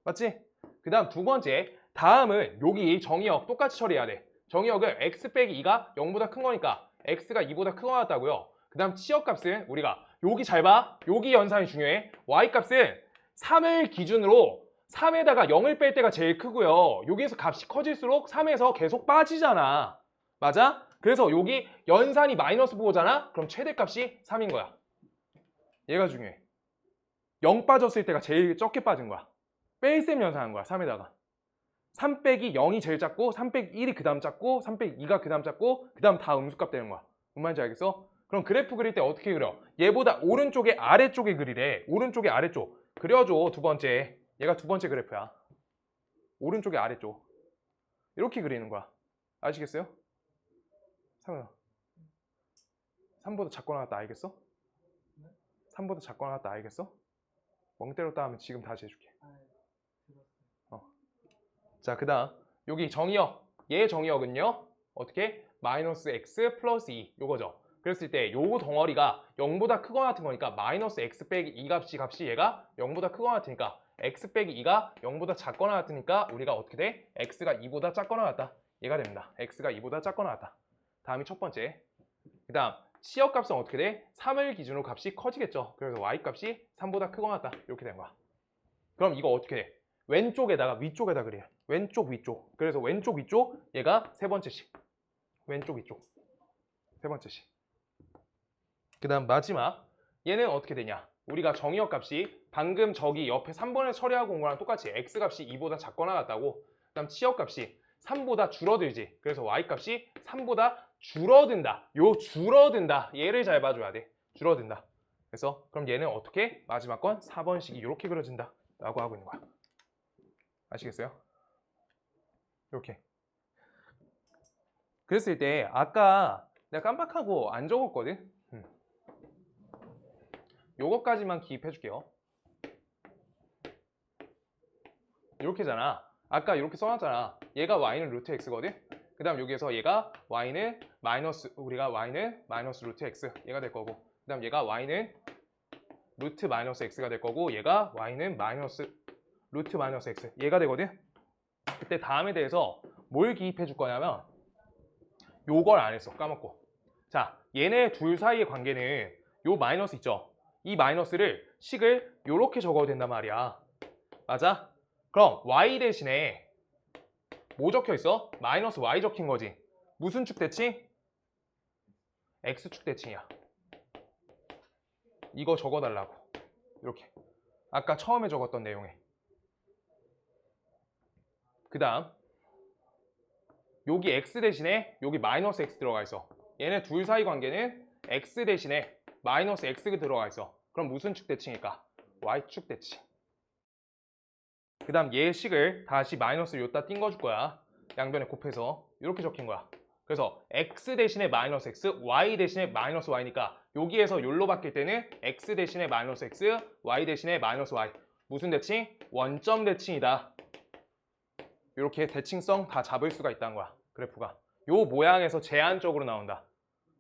맞지? 그 다음 두 번째. 다음은 여기 정의역 똑같이 처리해야 돼. 정의역을 x 빼기 2가 0보다 큰 거니까 x가 2보다 큰 거 같다고요. 그 다음 치역값은 우리가 여기 잘 봐. 여기 연산이 중요해. y값은 3을 기준으로 3에다가 0을 뺄 때가 제일 크고요. 여기에서 값이 커질수록 3에서 계속 빠지잖아. 맞아? 그래서 여기 연산이 마이너스 보호잖아? 그럼 최대값이 3인 거야. 얘가 중요해. 0 빠졌을 때가 제일 적게 빠진 거야. 뺄셈 연산한 거야. 3에다가. 3 빼기 0이 제일 작고 3 빼기 1이 그 다음 작고 3 빼기 2가 그 다음 작고 그 다음 다 음수값 되는 거야. 뭔 말인지 알겠어? 그럼 그래프 그릴 때 어떻게 그려? 얘보다 오른쪽에 아래쪽에 그리래. 오른쪽에 아래쪽. 그려줘, 두 번째. 얘가 두 번째 그래프야. 오른쪽에 아래쪽. 이렇게 그리는 거야. 아시겠어요? 상훈아. 3보다 작거나 같다 알겠어? 3보다 작거나 같다 알겠어? 멍 때렸다 하면 지금 다시 해줄게. 자, 그 다음 여기 정의역. 얘 정의역은요. 어떻게? 마이너스 x 플러스 2 요거죠. 그랬을 때 요 덩어리가 0보다 크거나 같은 거니까 마이너스 x 빼기 2 값이 얘가 0보다 크거나 같으니까 x 빼기 2가 0보다 작거나 같으니까 우리가 어떻게 돼? x가 2보다 작거나 같다. 얘가 됩니다. x가 2보다 작거나 같다. 다음이 첫 번째. 그 다음 치역 값은 어떻게 돼? 3을 기준으로 값이 커지겠죠. 그래서 y 값이 3보다 크거나 같다. 이렇게 된 거야. 그럼 이거 어떻게 돼? 왼쪽에다가 위쪽에다 그래요. 왼쪽 위쪽. 그래서 왼쪽 위쪽 얘가 세 번째씩. 왼쪽 위쪽. 세 번째씩. 그 다음 마지막 얘는 어떻게 되냐? 우리가 정의역 값이 방금 저기 옆에 3번에 처리하고 온 거랑 똑같이 x 값이 2보다 작거나 같다고. 그 다음 치역 값이 3보다 줄어들지. 그래서 y 값이 3보다 줄어든다. 요 줄어든다. 얘를 잘 봐줘야 돼. 줄어든다. 그래서 그럼 얘는 어떻게? 마지막 건 4번식이 이렇게 그려진다. 라고 하고 있는 거야. 아시겠어요? 이렇게. 그랬을 때 아까 내가 깜빡하고 안 적었거든? 요거까지만 기입해 줄게요. 이렇게잖아. 아까 이렇게 써놨잖아. 얘가 y는 루트 x거든? 그 다음 여기에서 얘가 y는 마이너스, 우리가 y는 마이너스 루트 x 얘가 될 거고, 그 다음 얘가 y는 루트 마이너스 x가 될 거고, 얘가 y는 마이너스 루트 마이너스 x 얘가 되거든? 그때 다음에 대해서 뭘 기입해 줄 거냐면 요걸 안 했어. 까먹고. 자, 얘네 둘 사이의 관계는 요 마이너스 있죠? 이 마이너스를 식을 요렇게 적어도 된단 말이야. 맞아? 그럼 y 대신에 뭐 적혀 있어? 마이너스 y 적힌 거지. 무슨 축 대칭? x축 대칭이야. 이거 적어달라고. 이렇게. 아까 처음에 적었던 내용에. 그 다음 여기 x 대신에 여기 마이너스 x 들어가 있어. 얘네 둘 사이 관계는 x 대신에 마이너스 x가 들어가 있어. 그럼 무슨 축 대칭일까? y축 대칭. 그 다음 얘 식을 다시 마이너스 요따 띵거줄 거야. 양변에 곱해서 이렇게 적힌 거야. 그래서 x 대신에 마이너스 x, y 대신에 마이너스 y니까 여기에서 요로 바뀔 때는 x 대신에 마이너스 x, y 대신에 마이너스 y. 무슨 대칭? 원점 대칭이다. 이렇게 대칭성 다 잡을 수가 있다는 거야. 그래프가. 요 모양에서 제한적으로 나온다.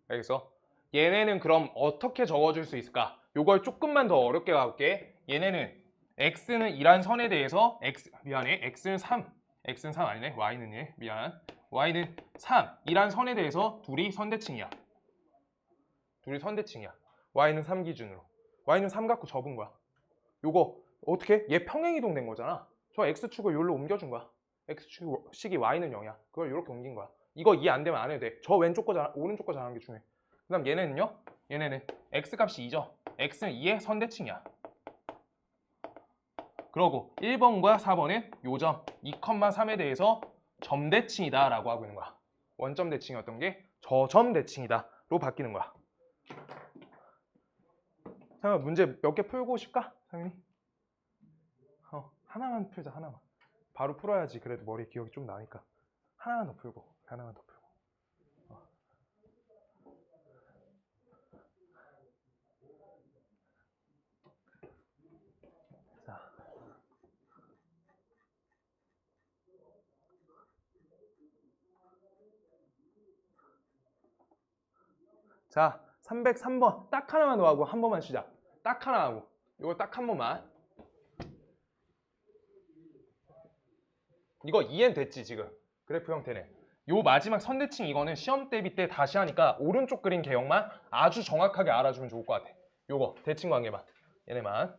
알겠어? 얘네는 그럼 어떻게 적어줄 수 있을까? 요걸 조금만 더 어렵게 가볼게. 얘네는 x는 이란 선에 대해서 x는 3. x는 3 아니네. y는 1. 미안. y는 3. 이란 선에 대해서 둘이 선대칭이야. 둘이 선대칭이야. y는 3 기준으로. y는 3 갖고 접은 거야. 요거 어떻게? 얘 평행이동 된 거잖아. 저 x축을 여기로 옮겨준 거야. x축이 y는 0이야. 그걸 이렇게 옮긴 거야. 이거 이해 안 되면 안 해도 돼. 저 왼쪽 거 오른쪽 거 잘하는 게 중요해. 그 다음 얘네는요? 얘네는 x값이 2죠. x는 2의 선대칭이야. 그러고 1번과 4번은 요점 2,3에 대해서 점대칭이다 라고 하고 있는 거야. 원점 대칭이었던 게 저점 대칭이다 로 바뀌는 거야. 상현 문제 몇 개 풀고 싶까? 상현이? 하나만 풀자. 하나만. 바로 풀어야지. 그래도 머리 기억이 좀 나니까. 하나만 더 풀고. 하나만 더 풀고. 자, 303번 딱 하나만 더 하고 한 번만 쉬자. 딱 하나 하고. 이거 딱 한 번만. 이거 이해는 됐지 지금. 그래프 형태는. 요 마지막 선대칭 이거는 시험 대비 때 다시 하니까 오른쪽 그림 개형만 아주 정확하게 알아주면 좋을 것 같아. 요거 대칭 관계만. 얘네만.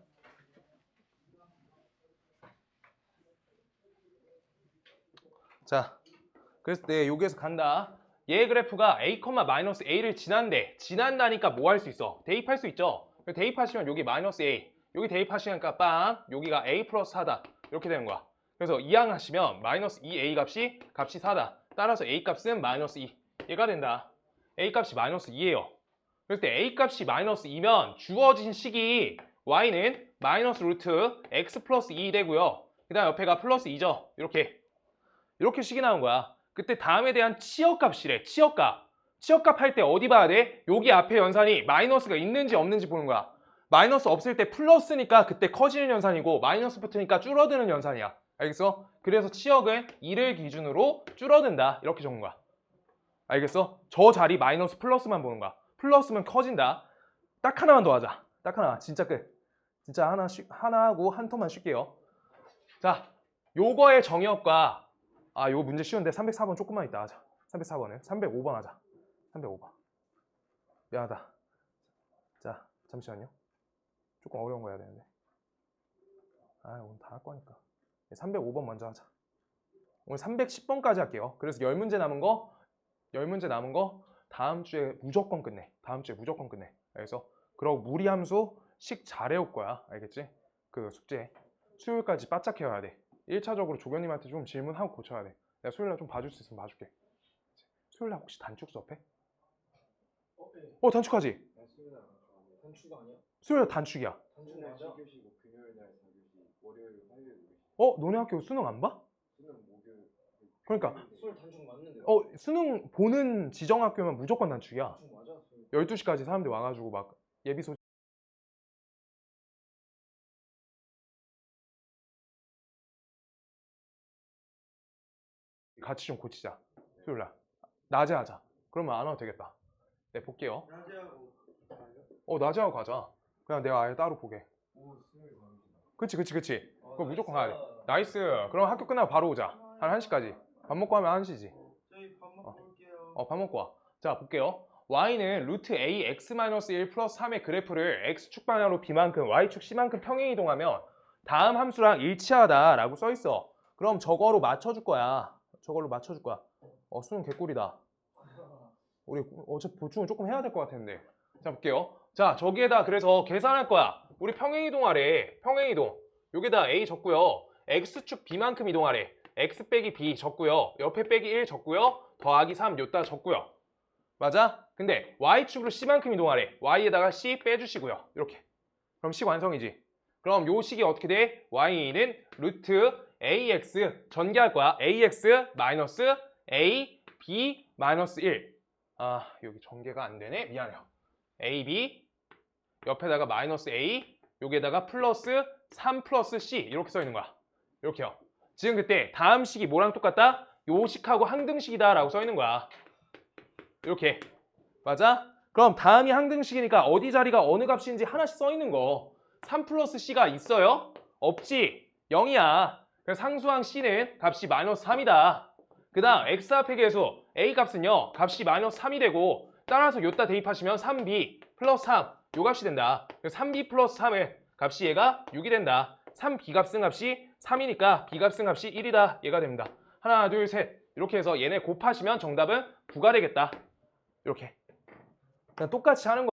자, 그래서 네, 여기에서 간다. 얘 그래프가 a,-a를 지난다니까 뭐 할 수 있어? 대입할 수 있죠? 대입하시면 여기 마이너스 a, 여기 대입하시니까 빵, 여기가 a 플러스 4다. 이렇게 되는 거야. 그래서 이항하시면 마이너스 2a 값이 4다. 따라서 a 값은 마이너스 2. 얘가 된다. a 값이 마이너스 2예요. 그랬을 때 a 값이 마이너스 2면 주어진 식이 y는 마이너스 루트 x 플러스 2 되고요. 그 다음 옆에가 플러스 2죠. 이렇게 식이 나온 거야. 그때 다음에 대한 치역값이래. 치역값. 치역값 할 때 어디 봐야 돼? 여기 앞에 연산이 마이너스가 있는지 없는지 보는 거야. 마이너스 없을 때 플러스니까 그때 커지는 연산이고 마이너스 붙으니까 줄어드는 연산이야. 알겠어? 그래서 치역은 2를 기준으로 줄어든다. 이렇게 적은 거야. 알겠어? 저 자리 마이너스 플러스만 보는 거야. 플러스면 커진다. 딱 하나만 더 하자. 딱 하나. 진짜 끝. 진짜 하나 하고 한 턴만 쉴게요. 자, 요거의 정의역과 요거 문제 쉬운데 304번 조금만 이따 하자. 304번은 305번 하자. 305번. 미안하다. 자, 잠시만요. 조금 어려운 거 해야 되는데. 오늘 다 할 거니까. 305번 먼저 하자. 오늘 310번까지 할게요. 그래서 10문제 남은 거 다음 주에 무조건 끝내. 다음 주에 무조건 끝내. 그래서 그러고 무리함수 식 잘해올 거야. 알겠지? 그 숙제. 수요일까지 바짝 해야 돼. 1차적으로 조교님한테 좀 질문하고 고쳐야 돼. 내가 수요일날 좀 봐줄 수 있으면 봐줄게. 수요일날 혹시 단축 수업해? 네. 단축하지? 단추가 아니야? 수요일 단축이야. 단추 맞아? 너네 학교 수능 안 봐? 그러니까 수요일 단추 맞는데. 수능 보는 지정학교면 무조건 단축이야. 단추 맞아? 12시까지 사람들 와가지고 막 예비 소식 같이 좀 고치자. 수요일날 낮에 하자. 그러면 안 와도 되겠다. 네, 볼게요. 낮에 하고 낮에 하고 가자. 그냥 내가 아예 따로 보게. 오 수요일 가는구나. 그치. 그거 무조건 가야 돼. 나이스. 그럼 학교 끝나고 바로 오자. 한 1시까지. 밥 먹고 하면 1시지. 저희 밥 먹고 올게요. 밥 먹고 와. 자, 볼게요. y는 루트 a x-1 플러스 3의 그래프를 x축 방향으로 b만큼 y축 c만큼 평행 이동하면 다음 함수랑 일치하다라고 써 있어. 그럼 저거로 맞춰줄 거야. 수능 개꿀이다. 우리 어차피 보충을 조금 해야 될 것 같았는데. 자, 볼게요. 자, 저기에다 그래서 계산할 거야. 우리 평행 이동하래. 평행 이동. 여기다 a 적고요. x축 b만큼 이동하래. x 빼기 b 적고요. 옆에 빼기 1 적고요. 더하기 3 요따 적고요. 맞아? 근데 y축으로 c만큼 이동하래. y에다가 c 빼주시고요. 이렇게. 그럼 식 완성이지. 그럼 요 식이 어떻게 돼? y는 루트 ax 전개할 거야. ax 마이너스 a b 마이너스 1. 여기 전개가 안 되네. 미안해요. a b 옆에다가 마이너스 a 여기에다가 플러스 3 플러스 c 이렇게 써 있는 거야. 이렇게요. 지금 그때 다음 식이 뭐랑 똑같다? 요 식하고 항등식이다 라고 써 있는 거야. 이렇게. 맞아? 그럼 다음이 항등식이니까 어디 자리가 어느 값인지 하나씩 써 있는 거. 3 플러스 c가 있어요? 없지? 0이야. 그래서 상수항 c는 값이 마이너스 3이다. 그 다음 x 앞의 계수 a 값은요. 값이 마이너스 3이 되고 따라서 요따 대입하시면 3b 플러스 3 요 값이 된다. 그래서 3b 플러스 3의 값이 얘가 6이 된다. 3b 값 쓴 값이 3이니까 b 값 쓴 값이 1이다. 얘가 됩니다. 하나 둘 셋 이렇게 해서 얘네 곱하시면 정답은 9가 되겠다. 이렇게 그냥 똑같이 하는 거.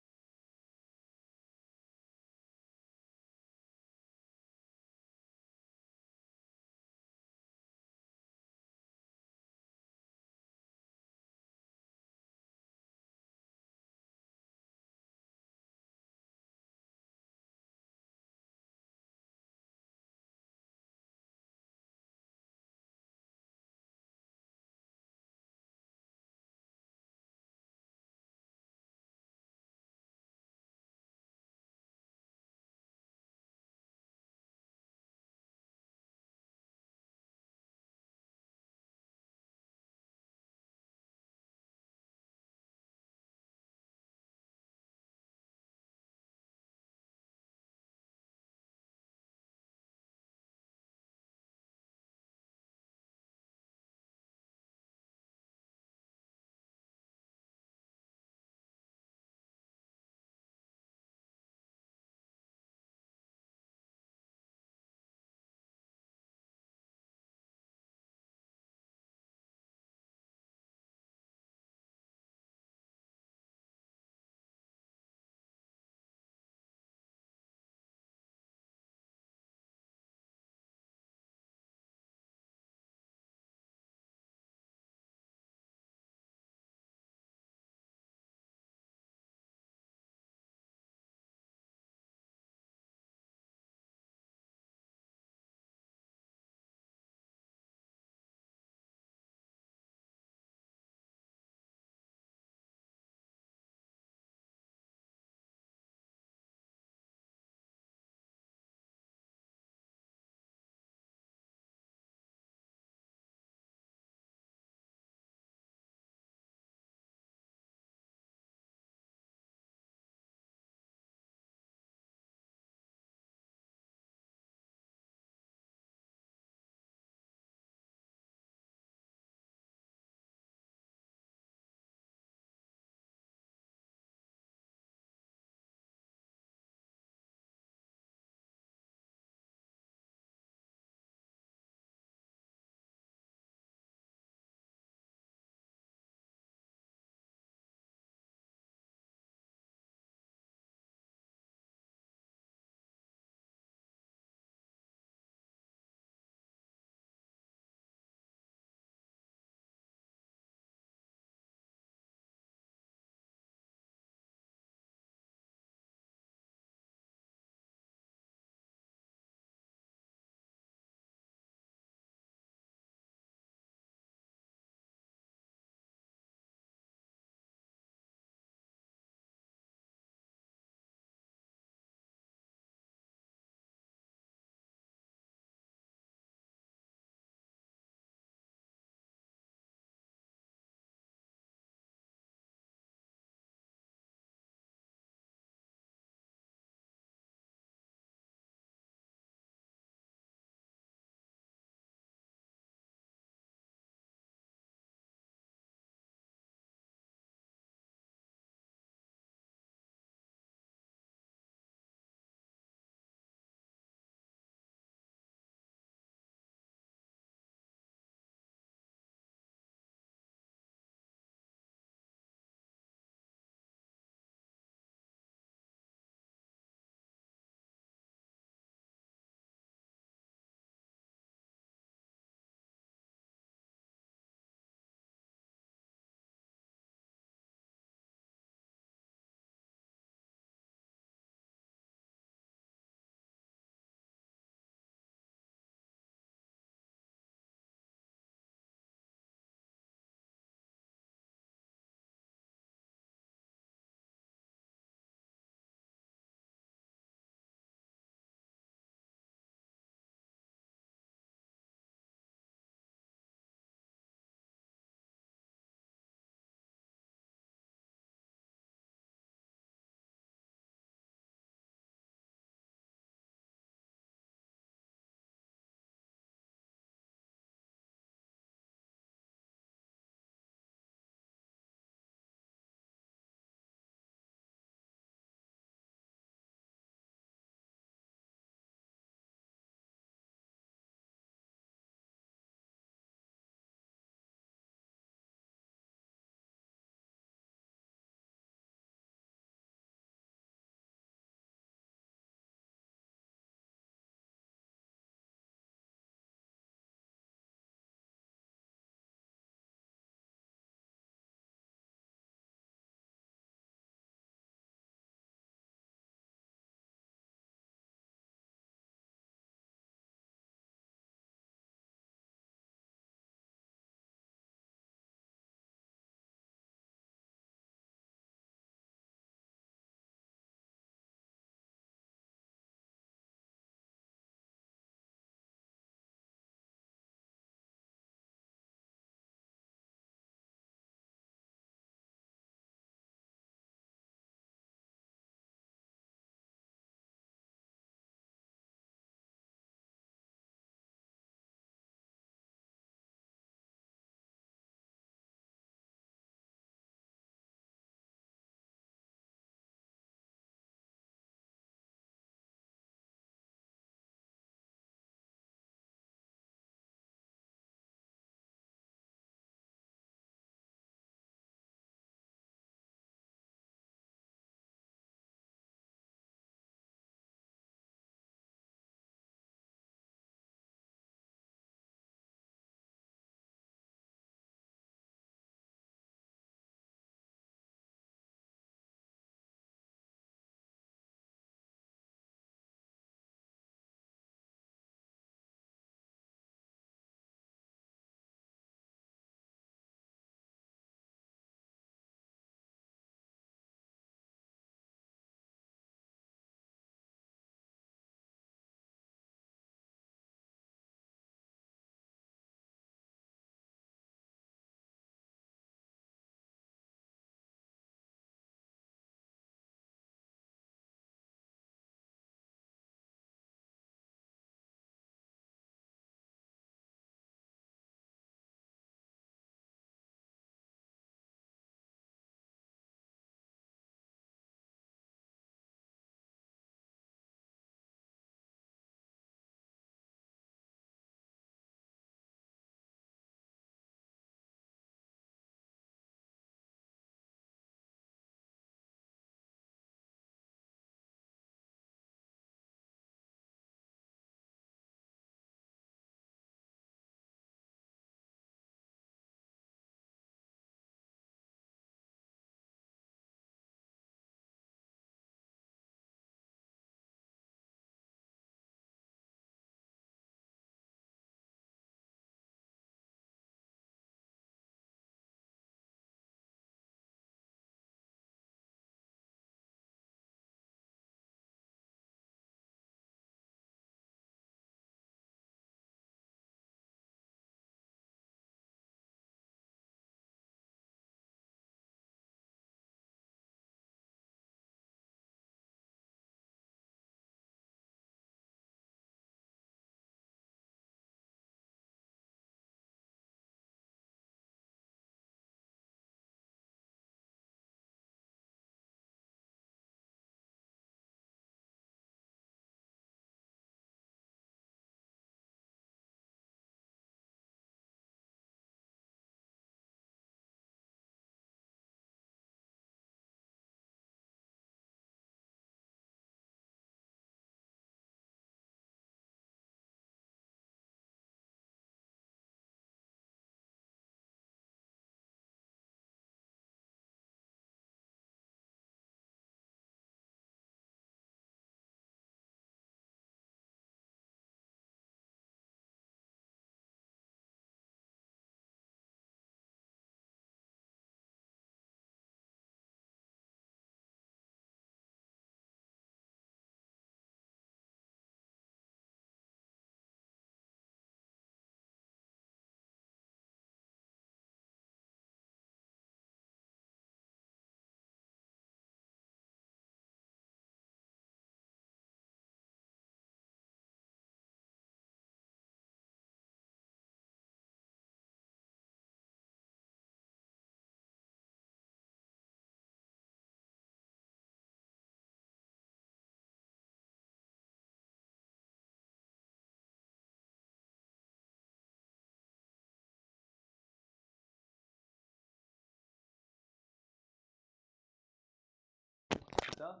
진짜?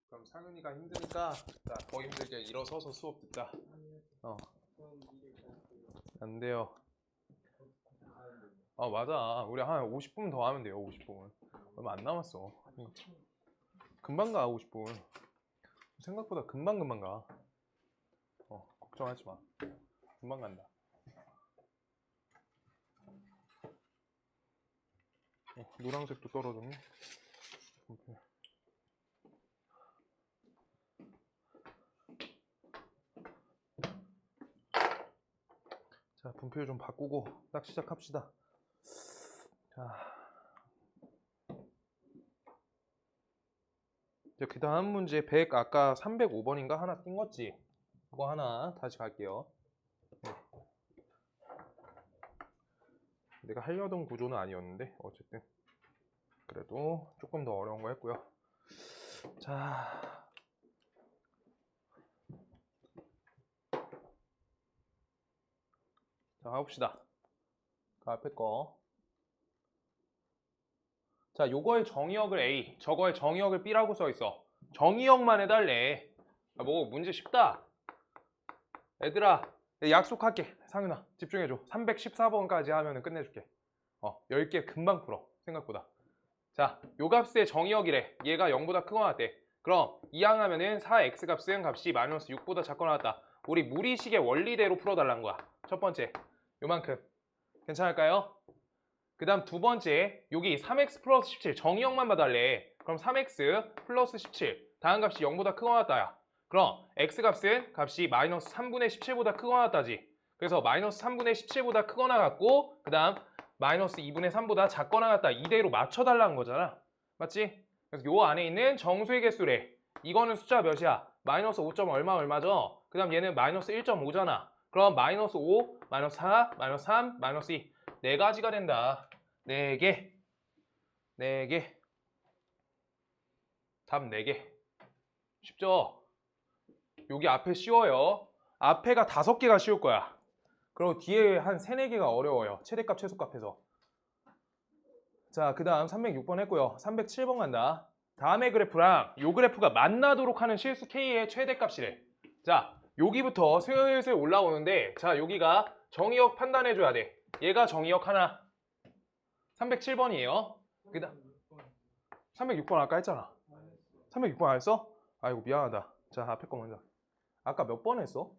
그럼 상윤이가 힘드니까 자, 더 힘들게 일어서서 수업 듣자. 안 돼요. 맞아. 우리 한 50분 더 하면 돼요. 50분. 얼마 안 남았어. 금방 가 50분. 생각보다 금방 가. 걱정하지 마. 금방 간다. 노란색도 떨어졌네. 오케이. 자, 분표 좀 바꾸고 딱 시작합시다. 자, 이제 그 다음 문제 100 아까 305번인가 하나 띵었지? 그거 하나 다시 갈게요. 내가 하려던 구조는 아니었는데 어쨌든 그래도 조금 더 어려운 거 했고요. 자, 가봅시다. 그 앞에 거. 자, 요거의 정의역을 A, 저거의 정의역을 B라고 써있어. 정의역만 해달래. 뭐 문제 쉽다. 얘들아, 약속할게. 상윤아, 집중해줘. 314번까지 하면 끝내줄게. 10개 금방 풀어. 생각보다. 자, 요 값의 정의역이래. 얘가 0보다 크거나 같대. 그럼 이항하면은 4x 값은 값이 마이너스 6보다 작거나 같다. 우리 무리식의 원리대로 풀어달라는 거야. 첫 번째, 요만큼. 괜찮을까요? 그 다음 두 번째, 여기 3x 플러스 17 정의역만 봐달래. 그럼 3x 플러스 17 다음 값이 0보다 크거나 같다야. 그럼 x 값이 마이너스 3분의 17보다 크거나 같다지. 그래서 마이너스 3분의 17보다 크거나 같고 그 다음 마이너스 2분의 3보다 작거나 같다. 이대로 맞춰달라는 거잖아. 맞지? 그래서 요 안에 있는 정수의 개수래. 이거는 숫자 몇이야? 마이너스 5점 얼마죠? 그 다음 얘는 마이너스 1.5잖아. 그럼 마이너스 5, 마이너스 4, 마이너스 3, 마이너스 2 네 가지가 된다. 4개. 4개. 답 4개. 쉽죠? 여기 앞에 쉬워요. 앞에가 5개가 쉬울 거야. 그리고 뒤에 한 3, 4개가 어려워요. 최대값, 최소값에서. 자, 그 다음 306번 했고요. 307번 간다. 다음의 그래프랑 요 그래프가 만나도록 하는 실수 K의 최대값이래. 자, 여기부터 슬슬 올라오는데 자, 여기가 정의역 판단해줘야 돼. 얘가 정의역 하나. 307번이에요. 그 다음 306번 아까 했잖아. 306번 안 했어? 아이고 미안하다. 자, 앞에 거 먼저. 아까 몇 번 했어?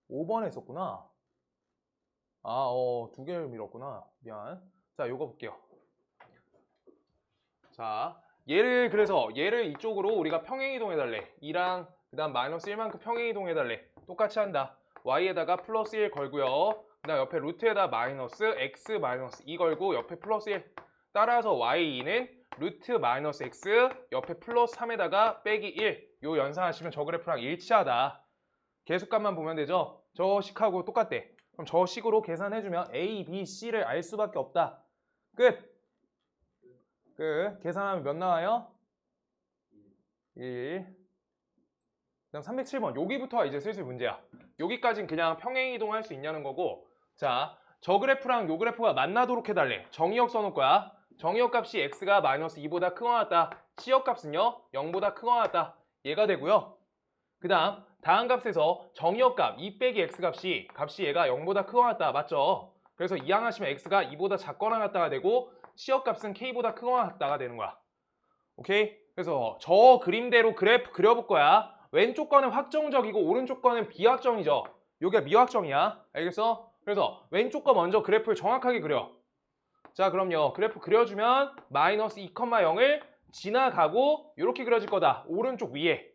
5번 했었구나. 2개를 밀었구나. 미안. 자, 요거 볼게요. 자, 그래서 얘를 이쪽으로 우리가 평행이동해달래. 2랑 그 다음 마이너스 1만큼 평행이동해달래. 똑같이 한다. y에다가 플러스 1 걸고요. 그 다음 옆에 루트에다 마이너스 x 마이너스 2 걸고 옆에 플러스 1. 따라서 y는 루트 마이너스 x 옆에 플러스 3에다가 빼기 1. 요 연산하시면 저 그래프랑 일치하다. 계수값만 보면 되죠? 저 식하고 똑같대. 그럼 저 식으로 계산해주면 a, b, c를 알 수밖에 없다. 끝! 계산하면 몇 나와요? 1. 그 다음 307번. 여기부터가 이제 슬슬 문제야. 여기까지는 그냥 평행이동할 수 있냐는 거고. 자, 저 그래프랑 요 그래프가 만나도록 해달래. 정의역 써놓을 거야. 정의역 값이 x가 마이너스 2보다 크거나 같다. 치역 값은요 0보다 크거나 같다. 얘가 되고요. 그 다음 값에서 정의역 값 2 빼기 x 값이 얘가 0보다 크거나 같다. 맞죠? 그래서 이항하시면 x가 2보다 작거나 같다가 되고 치역 값은 k보다 크거나 같다가 되는 거야. 오케이? 그래서 저 그림대로 그래프 그려볼 거야. 왼쪽 거는 확정적이고 오른쪽 거는 비확정이죠. 여기가 미확정이야. 알겠어? 그래서 왼쪽 거 먼저 그래프를 정확하게 그려. 자, 그럼요. 그래프 그려주면 마이너스 2,0을 지나가고 이렇게 그려질 거다. 오른쪽 위에.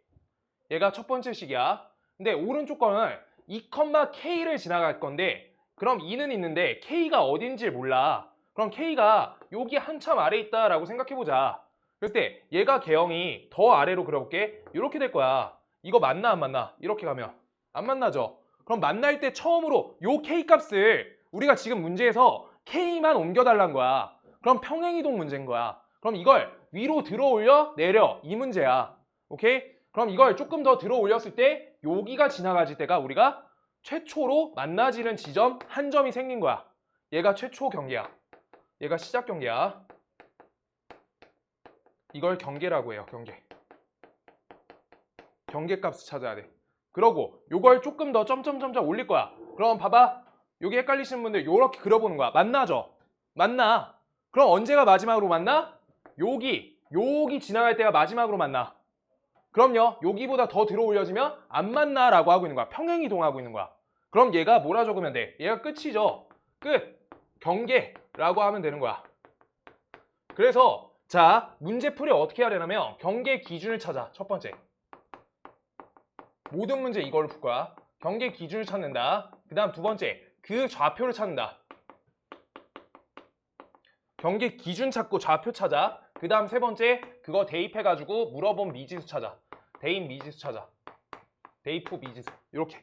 얘가 첫 번째 식이야. 근데 오른쪽 거는 2,k를 지나갈 건데 그럼 2는 있는데 k가 어딘지 몰라. 그럼 k가 여기 한참 아래에 있다라고 생각해보자. 그럴 때 얘가 개형이 더 아래로 그려볼게. 이렇게 될 거야. 이거 맞나 안 맞나? 이렇게 가면 안 만나죠. 그럼 만날 때 처음으로 요 k 값을 우리가 지금 문제에서 k만 옮겨달라는 거야. 그럼 평행이동 문제인 거야. 그럼 이걸 위로 들어 올려 내려 이 문제야. 오케이? 그럼 이걸 조금 더 들어 올렸을 때 여기가 지나가질 때가 우리가 최초로 만나지는 지점 한 점이 생긴 거야. 얘가 최초 경계야. 얘가 시작 경계야. 이걸 경계라고 해요. 경계. 경계값을 찾아야 돼. 그러고 요걸 조금 더 점점점점 올릴 거야. 그럼 봐봐. 여기 헷갈리시는 분들 요렇게 그려보는 거야. 만나죠? 만나. 그럼 언제가 마지막으로 만나? 여기 지나갈 때가 마지막으로 만나. 그럼요. 여기보다 더 들어 올려지면 안 만나 라고 하고 있는 거야. 평행이동하고 있는 거야. 그럼 얘가 뭐라 적으면 돼? 얘가 끝이죠. 끝. 경계라고 하면 되는 거야. 그래서 자, 문제풀이 어떻게 해야 되냐면 경계 기준을 찾아. 첫 번째. 모든 문제 이걸로 풀 거야. 경계 기준을 찾는다. 그 다음 두 번째, 그 좌표를 찾는다. 경계 기준 찾고 좌표 찾아. 그 다음 세 번째, 그거 대입해가지고 물어본 미지수 찾아. 대입 미지수 찾아. 대입 후 미지수. 이렇게.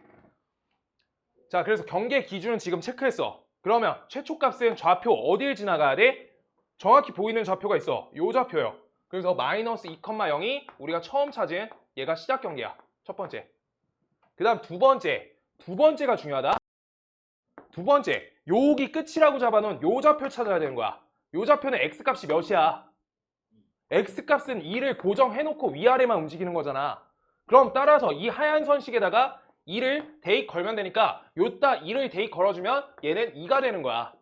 자, 그래서 경계 기준은 지금 체크했어. 그러면 최초값은 좌표 어딜 지나가야 돼? 정확히 보이는 좌표가 있어. 요 좌표요. 그래서 마이너스 2,0이 우리가 처음 찾은 얘가 시작 경계야. 첫 번째. 그 다음 두 번째가 중요하다. 두 번째, 여기 끝이라고 잡아놓은 요 좌표 찾아야 되는 거야. 요 좌표는 x값이 몇이야? x값은 2를 고정해놓고 위아래만 움직이는 거잖아. 그럼 따라서 이 하얀 선식에다가 2를 대입 걸면 되니까 요따 2를 대입 걸어주면 얘는 2가 되는 거야.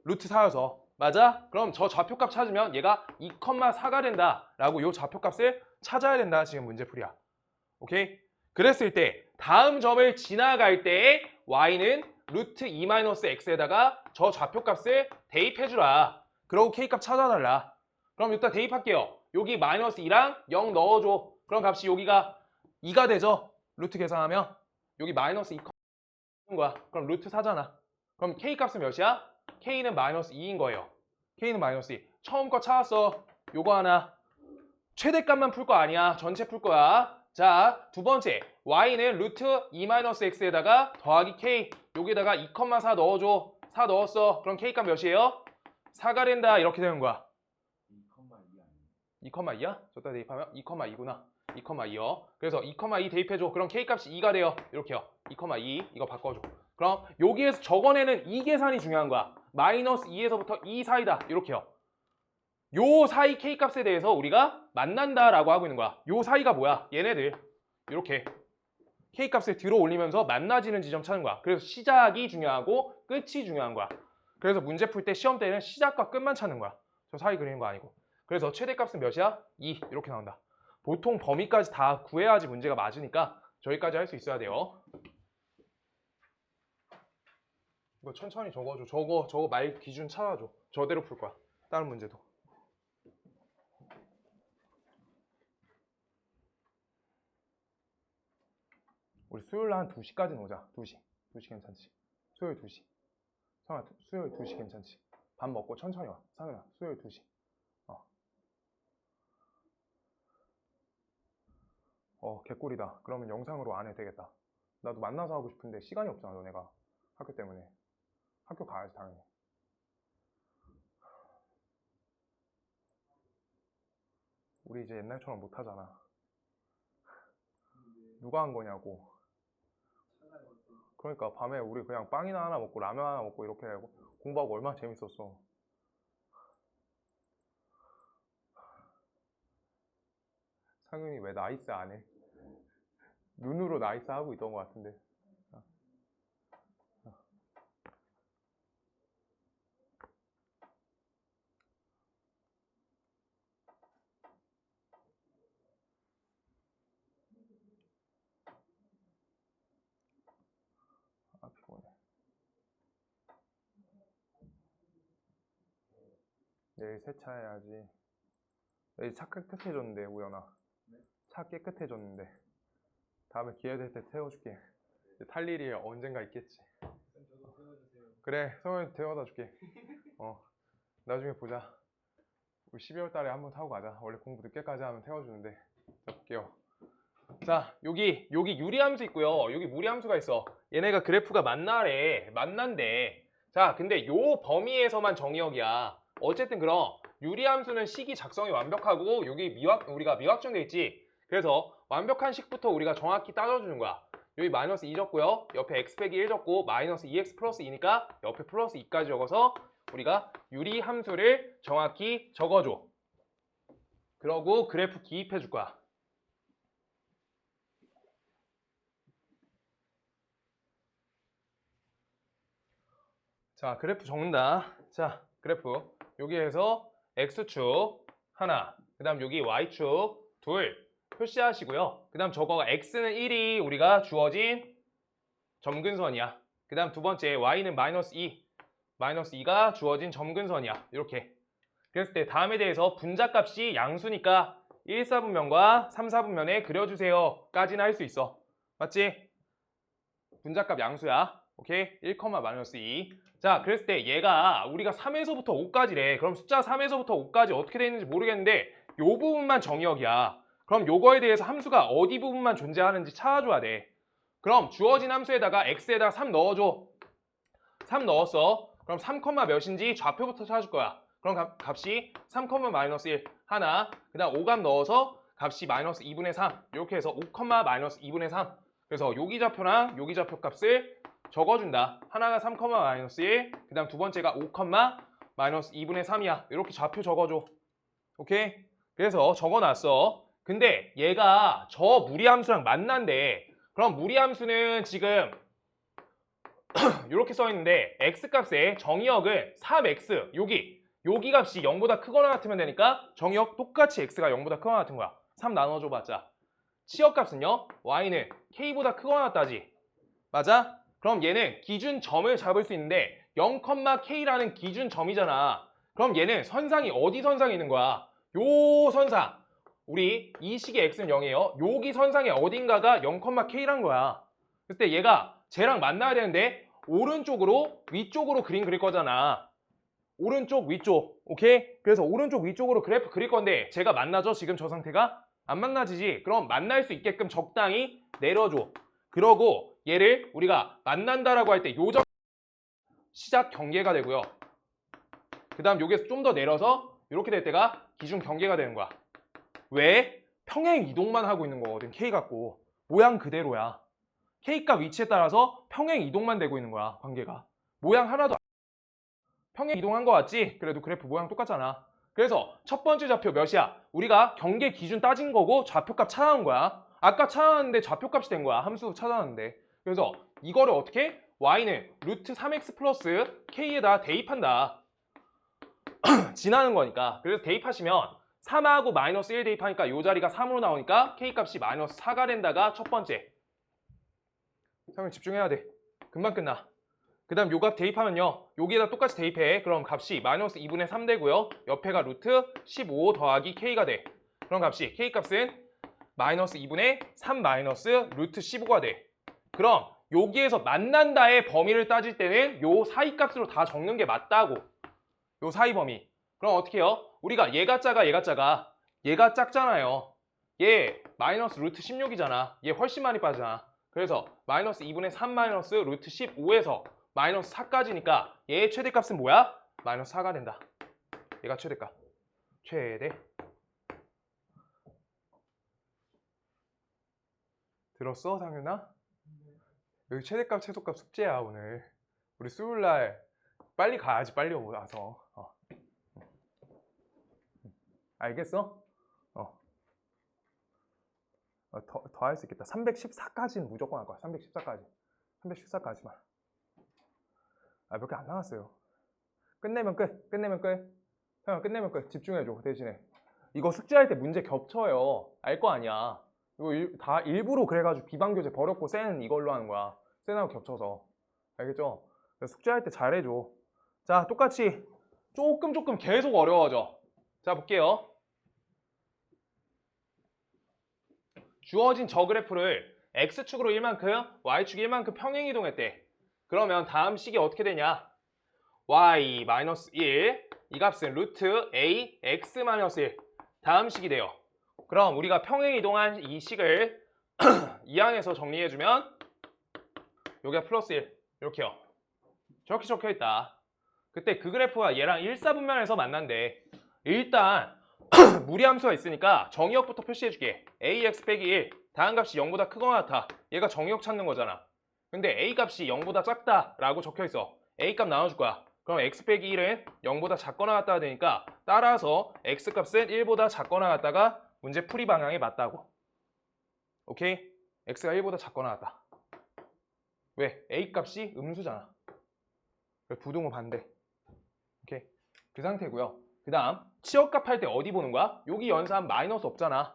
루트 4여서. 맞아? 그럼 저 좌표값 찾으면 얘가 2,4가 된다 라고 요 좌표값을 찾아야 된다. 지금 문제풀이야. 오케이? 그랬을 때 다음 점을 지나갈 때 y는 루트 2-x에다가 저 좌표값을 대입해주라. 그러고 k값 찾아달라. 그럼 이따 대입할게요. 여기 마이너스 2랑 0 넣어줘. 그럼 값이 여기가 2가 되죠. 루트 계산하면 여기 마이너스 2 거야. 그럼 루트 4잖아. 그럼 k값은 몇이야? k는 마이너스 2인 거예요. k는 마이너스 2. 처음 거 찾았어. 요거 하나. 최대값만 풀 거 아니야. 전체 풀 거야. 자, 두 번째. y는 루트 2-x에다가 더하기 k. 여기다가 2,4 넣어줘. 4 넣었어. 그럼 k값 몇이에요? 4가 된다. 이렇게 되는 거야. 2,2야? 저따 대입하면 2,2구나. 2,2요. 그래서 2,2 대입해줘. 그럼 k값이 2가 돼요. 이렇게요. 2,2 이거 바꿔줘. 그럼 여기에서 저번에는 이 계산이 중요한 거야. 마이너스 2에서부터 2 사이다. 이렇게요. 요 사이 k값에 대해서 우리가 만난다라고 하고 있는 거야. 요 사이가 뭐야? 얘네들. 이렇게 k값을 들어 올리면서 만나지는 지점 찾는 거야. 그래서 시작이 중요하고 끝이 중요한 거야. 그래서 문제 풀 때 시험 때는 시작과 끝만 찾는 거야. 저 사이 그리는 거 아니고. 그래서 최대값은 몇이야? 2 이렇게 나온다. 보통 범위까지 다 구해야지 문제가 맞으니까 저기까지 할 수 있어야 돼요. 이거 천천히 적어줘. 저거 말 기준 찾아줘. 저대로 풀 거야. 다른 문제도. 우리 수요일 한 2시까지 오자. 2시. 2시 괜찮지? 수요일 2시. 성아, 수요일 2시 괜찮지? 밥 먹고 천천히 와. 상윤아, 수요일 2시. 개꿀이다. 그러면 영상으로 안 해도 되겠다. 나도 만나서 하고 싶은데 시간이 없잖아, 너네가. 학교 때문에. 학교 가야지, 당연히. 우리 이제 옛날처럼 못 하잖아. 누가 한 거냐고. 그러니까 밤에 우리 그냥 빵이나 하나 먹고 라면 하나 먹고 이렇게 공부하고 얼마나 재밌었어. 상윤이 왜 나이스 안 해? 눈으로 나이스 하고 있던 것 같은데. 아, 피곤해. 내일 세차해야지. 내일 차 깨끗해졌는데, 우연아. 차 깨끗해졌는데. 다음에 기회 될 때 태워줄게. 탈 일이 언젠가 있겠지. 저도 세워주세요. 그래, 성현이 태워다 줄게. 나중에 보자. 우리 12월 달에 한번 타고 가자. 원래 공부 늦게까지 하면 태워주는데. 자, 볼게요. 자, 여기 유리함수 있고요. 여기 무리함수가 있어. 얘네가 그래프가 만난대. 자, 근데 요 범위에서만 정의역이야. 어쨌든 그럼 유리함수는 식이 작성이 완벽하고 여기 우리가 미확정돼 있지. 그래서 완벽한 식부터 우리가 정확히 따져주는 거야. 여기 마이너스 2 적고요. 옆에 x 빼기 1 적고 마이너스 2x 플러스 2니까 옆에 플러스 2까지 적어서 우리가 유리함수를 정확히 적어줘. 그러고 그래프 기입해 줄 거야. 자, 그래프 적는다. 자, 그래프. 여기에서 X축 하나, 그 다음 여기 Y축 둘 표시하시고요. 그 다음 저거가 X는 1이 우리가 주어진 점근선이야. 그 다음 두 번째 Y는 마이너스 2. 마이너스 2가 주어진 점근선이야. 이렇게. 그랬을 때 다음에 대해서 분자값이 양수니까 1, 4분면과 3, 4분면에 그려주세요. 까지는 할 수 있어. 맞지? 분자값 양수야. 오케이? 1, 마이너스 2. 자, 그랬을 때 얘가 우리가 3에서부터 5까지래. 그럼 숫자 3에서부터 5까지 어떻게 되어 있는지 모르겠는데 요 부분만 정의역이야. 그럼 요거에 대해서 함수가 어디 부분만 존재하는지 찾아줘야 돼. 그럼 주어진 함수에다가 x에다가 3 넣어줘. 3 넣었어. 그럼 3, 몇인지 좌표부터 찾을 거야. 그럼 값이 3, 마이너스 1 하나, 그 다음 5값 넣어서 값이 마이너스 2분의 3 이렇게 해서 5, 마이너스 2분의 3. 그래서 여기 좌표랑 여기 좌표 값을 적어준다. 하나가 3, 마이너스 1, 그 다음 두 번째가 5, 마이너스 2분의 3이야. 이렇게 좌표 적어줘. 오케이? 그래서 적어놨어. 근데 얘가 저 무리함수랑 만난대. 그럼 무리함수는 지금 이렇게 써있는데 x값의 정의역은 3x 여기 값이 0보다 크거나 같으면 되니까 정의역 똑같이 x가 0보다 크거나 같은 거야. 3 나눠줘봤자 치역값은요 y는 k보다 크거나 같다지. 맞아? 그럼 얘는 기준점을 잡을 수 있는데 0,k라는 기준점이잖아. 그럼 얘는 선상이 어디 선상에 있는 거야? 요 선상. 우리 이 식의 x는 0이에요. 여기 선상의 어딘가가 0,k란 거야. 그때 얘가 쟤랑 만나야 되는데 오른쪽으로 위쪽으로 그림 그릴 거잖아. 오른쪽 위쪽. 오케이? 그래서 오른쪽 위쪽으로 그래프 그릴 건데 쟤가 만나죠? 지금 저 상태가? 안 만나지지? 그럼 만날 수 있게끔 적당히 내려줘. 그러고 얘를 우리가 만난다라고 할 때 요점 시작 경계가 되고요. 그 다음 여기서 좀 더 내려서 이렇게 될 때가 기준 경계가 되는 거야. 왜? 평행 이동만 하고 있는 거거든. K 갖고. 모양 그대로야. K값 위치에 따라서 평행 이동만 되고 있는 거야. 관계가. 모양 하나도 평행 이동한 거 같지? 그래도 그래프 모양 똑같잖아. 그래서 첫 번째 좌표 몇이야? 우리가 경계 기준 따진 거고 좌표값 찾아온 거야. 아까 찾아놨는데 좌표값이 된 거야. 함수 찾아놨는데. 그래서 이거를 어떻게? y는 루트 3x 플러스 k에다 대입한다. 지나는 거니까. 그래서 대입하시면 3하고 마이너스 1 대입하니까 이 자리가 3으로 나오니까 k값이 마이너스 4가 된다가 첫 번째. 설명 집중해야 돼. 금방 끝나. 그 다음 요 값 대입하면요. 여기에다 똑같이 대입해. 그럼 값이 마이너스 2분의 3 되고요. 옆에가 루트 15 더하기 k가 돼. 그럼 값이 k값은 마이너스 2분의 3 마이너스 루트 15가 돼. 그럼 여기에서 만난다의 범위를 따질 때는 요 사이 값으로 다 적는 게 맞다고. 요 사이 범위. 그럼 어떻게 해요? 우리가 얘가 작잖아요. 얘 마이너스 루트 16이잖아. 얘 훨씬 많이 빠지잖아. 그래서 마이너스 2분의 3 마이너스 루트 15에서 마이너스 4까지니까 얘의 최대값은 뭐야? 마이너스 4가 된다. 얘가 최대값. 최대. 들었어, 상윤아? 여기 최대값, 최소값 숙제야, 오늘. 우리 수요일날 빨리 가야지, 빨리 와서. 알겠어? 더 할 수 있겠다. 314까지는 무조건 할 거야. 314까지. 314까지만. 몇 개 안 나왔어요. 끝내면 끝. 끝내면 끝. 형, 끝내면 끝. 집중해줘, 대신에. 이거 숙제할 때 문제 겹쳐요. 알 거 아니야. 이거 다 일부러 그래가지고 비방교재 버렸고 쌤은 이걸로 하는 거야. 쌤하고 겹쳐서. 알겠죠? 숙제할 때 잘해줘. 자, 똑같이 조금 계속 어려워져. 자, 볼게요. 주어진 저 그래프를 x축으로 1만큼, y축이 1만큼 평행 이동했대. 그러면 다음 식이 어떻게 되냐? y-1 이 값은 루트 a x-1 다음 식이 돼요. 그럼 우리가 평행 이동한 이 식을 이항에서 정리해주면 여기가 플러스 1 이렇게요. 저렇게 적혀있다. 그때 그 그래프가 얘랑 1사분면에서 만난대. 일단 무리함수가 있으니까 정의역부터 표시해줄게. ax 빼기 1 다음 값이 0보다 크거나 같아. 얘가 정의역 찾는 거잖아. 근데 a 값이 0보다 작다 라고 적혀있어. a 값 나눠줄 거야. 그럼 x 빼기 1은 0보다 작거나 같다가 되니까 따라서 x 값은 1보다 작거나 같다가 문제 풀이 방향에 맞다고. 오케이? x가 1보다 작거나 같다. 왜? a 값이 음수잖아. 부등호 반대. 오케이? 그 상태고요. 그 다음 치역값 할 때 어디 보는 거야? 여기 연산 마이너스 없잖아.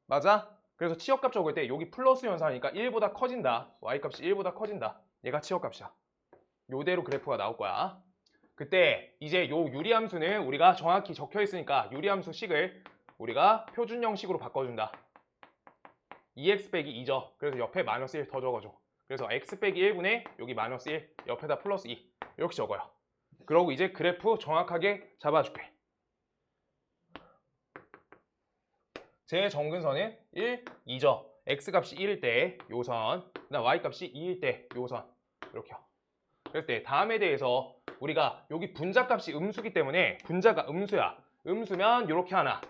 맞아? 그래서 치역값 적을 때 여기 플러스 연산이니까 1보다 커진다. y값이 1보다 커진다. 얘가 치역값이야. 요대로 그래프가 나올 거야. 그때 이제 요 유리함수는 우리가 정확히 적혀 있으니까 유리함수 식을 우리가 표준 형식으로 바꿔준다. 2x 빼기 2죠. 그래서 옆에 마이너스 1 더 적어줘. 그래서 x 빼기 1분의 여기 마이너스 1 옆에다 플러스 2 이렇게 적어요. 그러고 이제 그래프 정확하게 잡아줄게. 제 정근선은 1, 2죠. x값이 1일 때 요선, 그다음 y값이 2일 때 요선 이렇게요. 그럴 때 다음에 대해서 우리가 여기 분자값이 음수기 때문에 분자가 음수야. 음수면 이렇게 하나,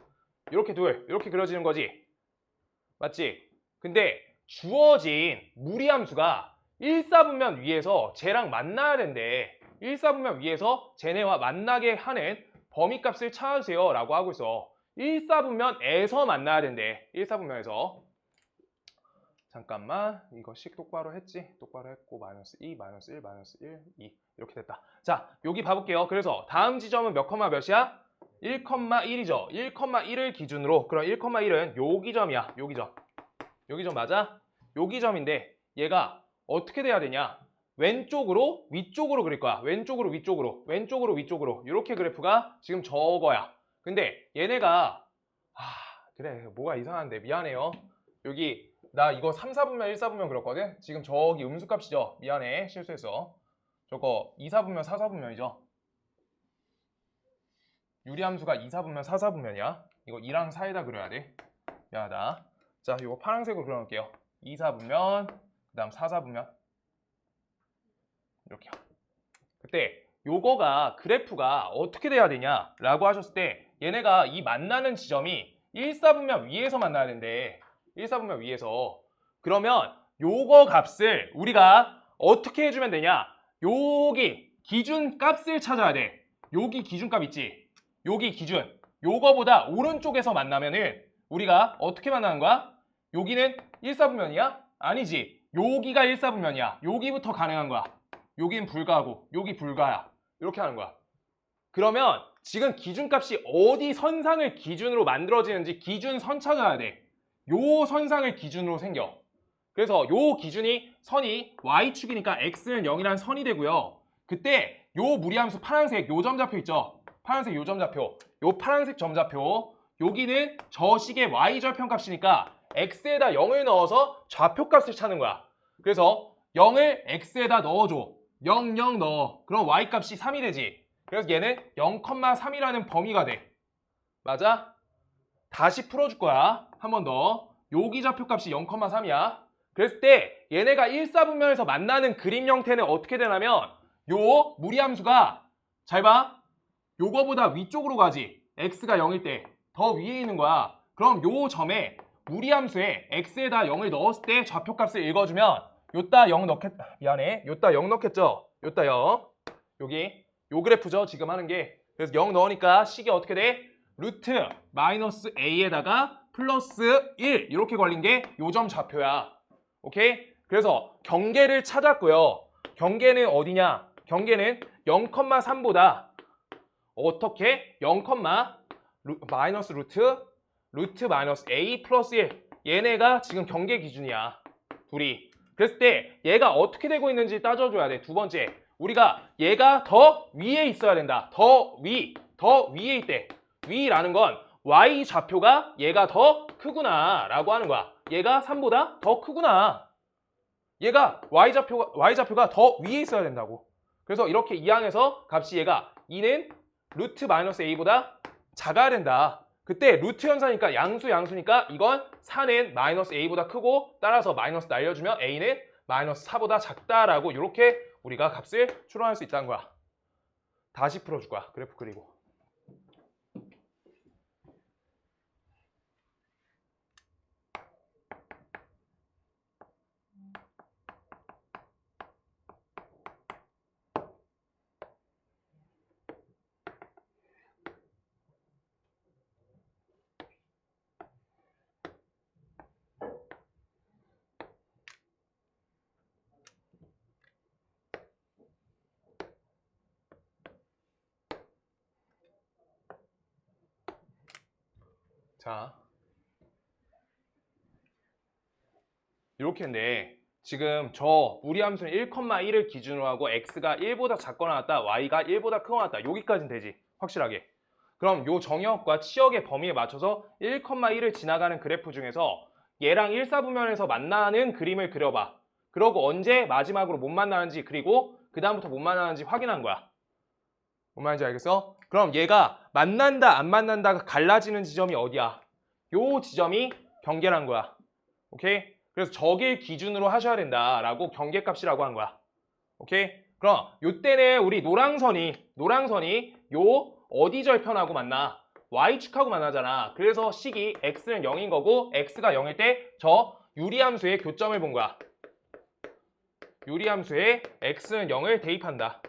이렇게 둘, 이렇게 그려지는 거지. 맞지? 근데 주어진 무리함수가 1사분면 위에서 쟤랑 만나야 된대. 1사분면 위에서 쟤네와 만나게 하는 범위값을 찾아주세요 라고 하고 있어. 1사분면에서 만나야 된대. 1사분면에서. 잠깐만, 이거 식 똑바로 했지? 똑바로 했고 마이너스 2, 마이너스 1, 마이너스 1, 2 이렇게 됐다. 자, 여기 봐볼게요. 그래서 다음 지점은 몇 컴마 몇이야? 1,1이죠. 1,1을 기준으로, 그럼 1,1은 여기 점이야. 여기 점. 여기 점 맞아? 여기 점인데 얘가 어떻게 돼야 되냐? 왼쪽으로 위쪽으로 그릴 거야. 왼쪽으로 위쪽으로, 왼쪽으로 위쪽으로 이렇게 그래프가 지금 저거야. 근데 얘네가 그래 뭐가 이상한데 미안해요. 여기 나 이거 3, 4분면 1, 4분면 그렸거든? 지금 저기 음수값이죠? 미안해 실수했어. 저거 2, 4분면 4, 4분면이죠? 유리함수가 2, 4분면 4, 4분면이야. 이거 2랑 4에다 그려야 돼. 미안하다. 자, 이거 파란색으로 그려놓을게요. 2, 4분면, 그 다음 4, 4분면. 이렇게요. 그때 요거가 그래프가 어떻게 돼야 되냐 라고 하셨을 때 얘네가 이 만나는 지점이 1, 4분면 위에서 만나야 된대. 1, 4분면 위에서. 그러면 요거 값을 우리가 어떻게 해주면 되냐? 여기 기준값을 찾아야 돼. 여기 기준값 있지? 여기 기준. 요거보다 오른쪽에서 만나면은 우리가 어떻게 만나는 거야? 여기는 1, 4분면이야? 아니지. 여기가 1, 4분면이야. 여기부터 가능한 거야. 여기는 불가하고 여기 불가야. 이렇게 하는 거야. 그러면 지금 기준값이 어디 선상을 기준으로 만들어지는지 기준선 찾아야 돼. 요 선상을 기준으로 생겨. 그래서 요 기준이 선이 y축이니까 x는 0이란 선이 되고요. 그때 요 무리함수 파란색 요 점좌표 있죠? 파란색 요 점좌표. 요 파란색 점좌표. 여기는 저 식의 y절편값이니까 x에다 0을 넣어서 좌표값을 찾는 거야. 그래서 0을 x에다 넣어줘. 0, 0 넣어. 그럼 y값이 3이 되지. 그래서 얘는 0,3이라는 범위가 돼. 맞아? 다시 풀어줄 거야. 한 번 더. 여기 좌표값이 0,3이야. 그랬을 때 얘네가 1, 4분면에서 만나는 그림 형태는 어떻게 되냐면 요 무리함수가 잘 봐. 요거보다 위쪽으로 가지. x가 0일 때 더 위에 있는 거야. 그럼 요 점에 무리함수에 x에다 0을 넣었을 때 좌표값을 읽어주면 요따 0 넣겠다. 미안해. 요따 0 넣겠죠? 요따 0. 여기 요 그래프죠. 지금 하는 게. 그래서 0 넣으니까 식이 어떻게 돼? 루트 마이너스 a에다가 플러스 1 이렇게 걸린 게 요 점 좌표야. 오케이? 그래서 경계를 찾았고요. 경계는 어디냐? 경계는 0,3보다 어떻게? 0, 마이너스 루트 마이너스 a 플러스 1 얘네가 지금 경계 기준이야. 둘이. 그랬을 때 얘가 어떻게 되고 있는지 따져줘야 돼. 두 번째, 우리가 얘가 더 위에 있어야 된다. 더 위에 있대. 위라는 건 y 좌표가 얘가 더 크구나 라고 하는 거야. 얘가 3보다 더 크구나. 얘가 y좌표가 더 위에 있어야 된다고. 그래서 이렇게 이항해서 값이 얘가 2는 루트 마이너스 a보다 작아야 된다. 그때 루트 현상이니까 양수니까 이건 4는 마이너스 a보다 크고 따라서 마이너스 날려주면 a는 마이너스 4보다 작다라고 이렇게 우리가 값을 추론할 수 있다는 거야. 다시 풀어줄 거야. 그래프 그리고. 자, 이렇게인데 지금 저 무리함수는 1,1을 기준으로 하고 x가 1보다 작거나 같다, y가 1보다 크거나 같다. 여기까지는 되지, 확실하게. 그럼 요 정역과 치역의 범위에 맞춰서 1,1을 지나가는 그래프 중에서 얘랑 1사분면에서 만나는 그림을 그려봐. 그러고 언제 마지막으로 못 만나는지, 그리고 그 다음부터 못 만나는지 확인한 거야. 뭔 말인지 알겠어? 그럼 얘가 만난다 안 만난다가 갈라지는 지점이 어디야? 요 지점이 경계란 거야. 오케이? 그래서 저길 기준으로 하셔야 된다라고 경계값이라고 한 거야. 오케이? 그럼 요때는 우리 노랑선이 요 어디 절편하고 만나? y축하고 만나잖아. 그래서 식이 x는 0인 거고 x가 0일 때 저 유리함수의 교점을 본 거야. 유리함수에 x는 0을 대입한다.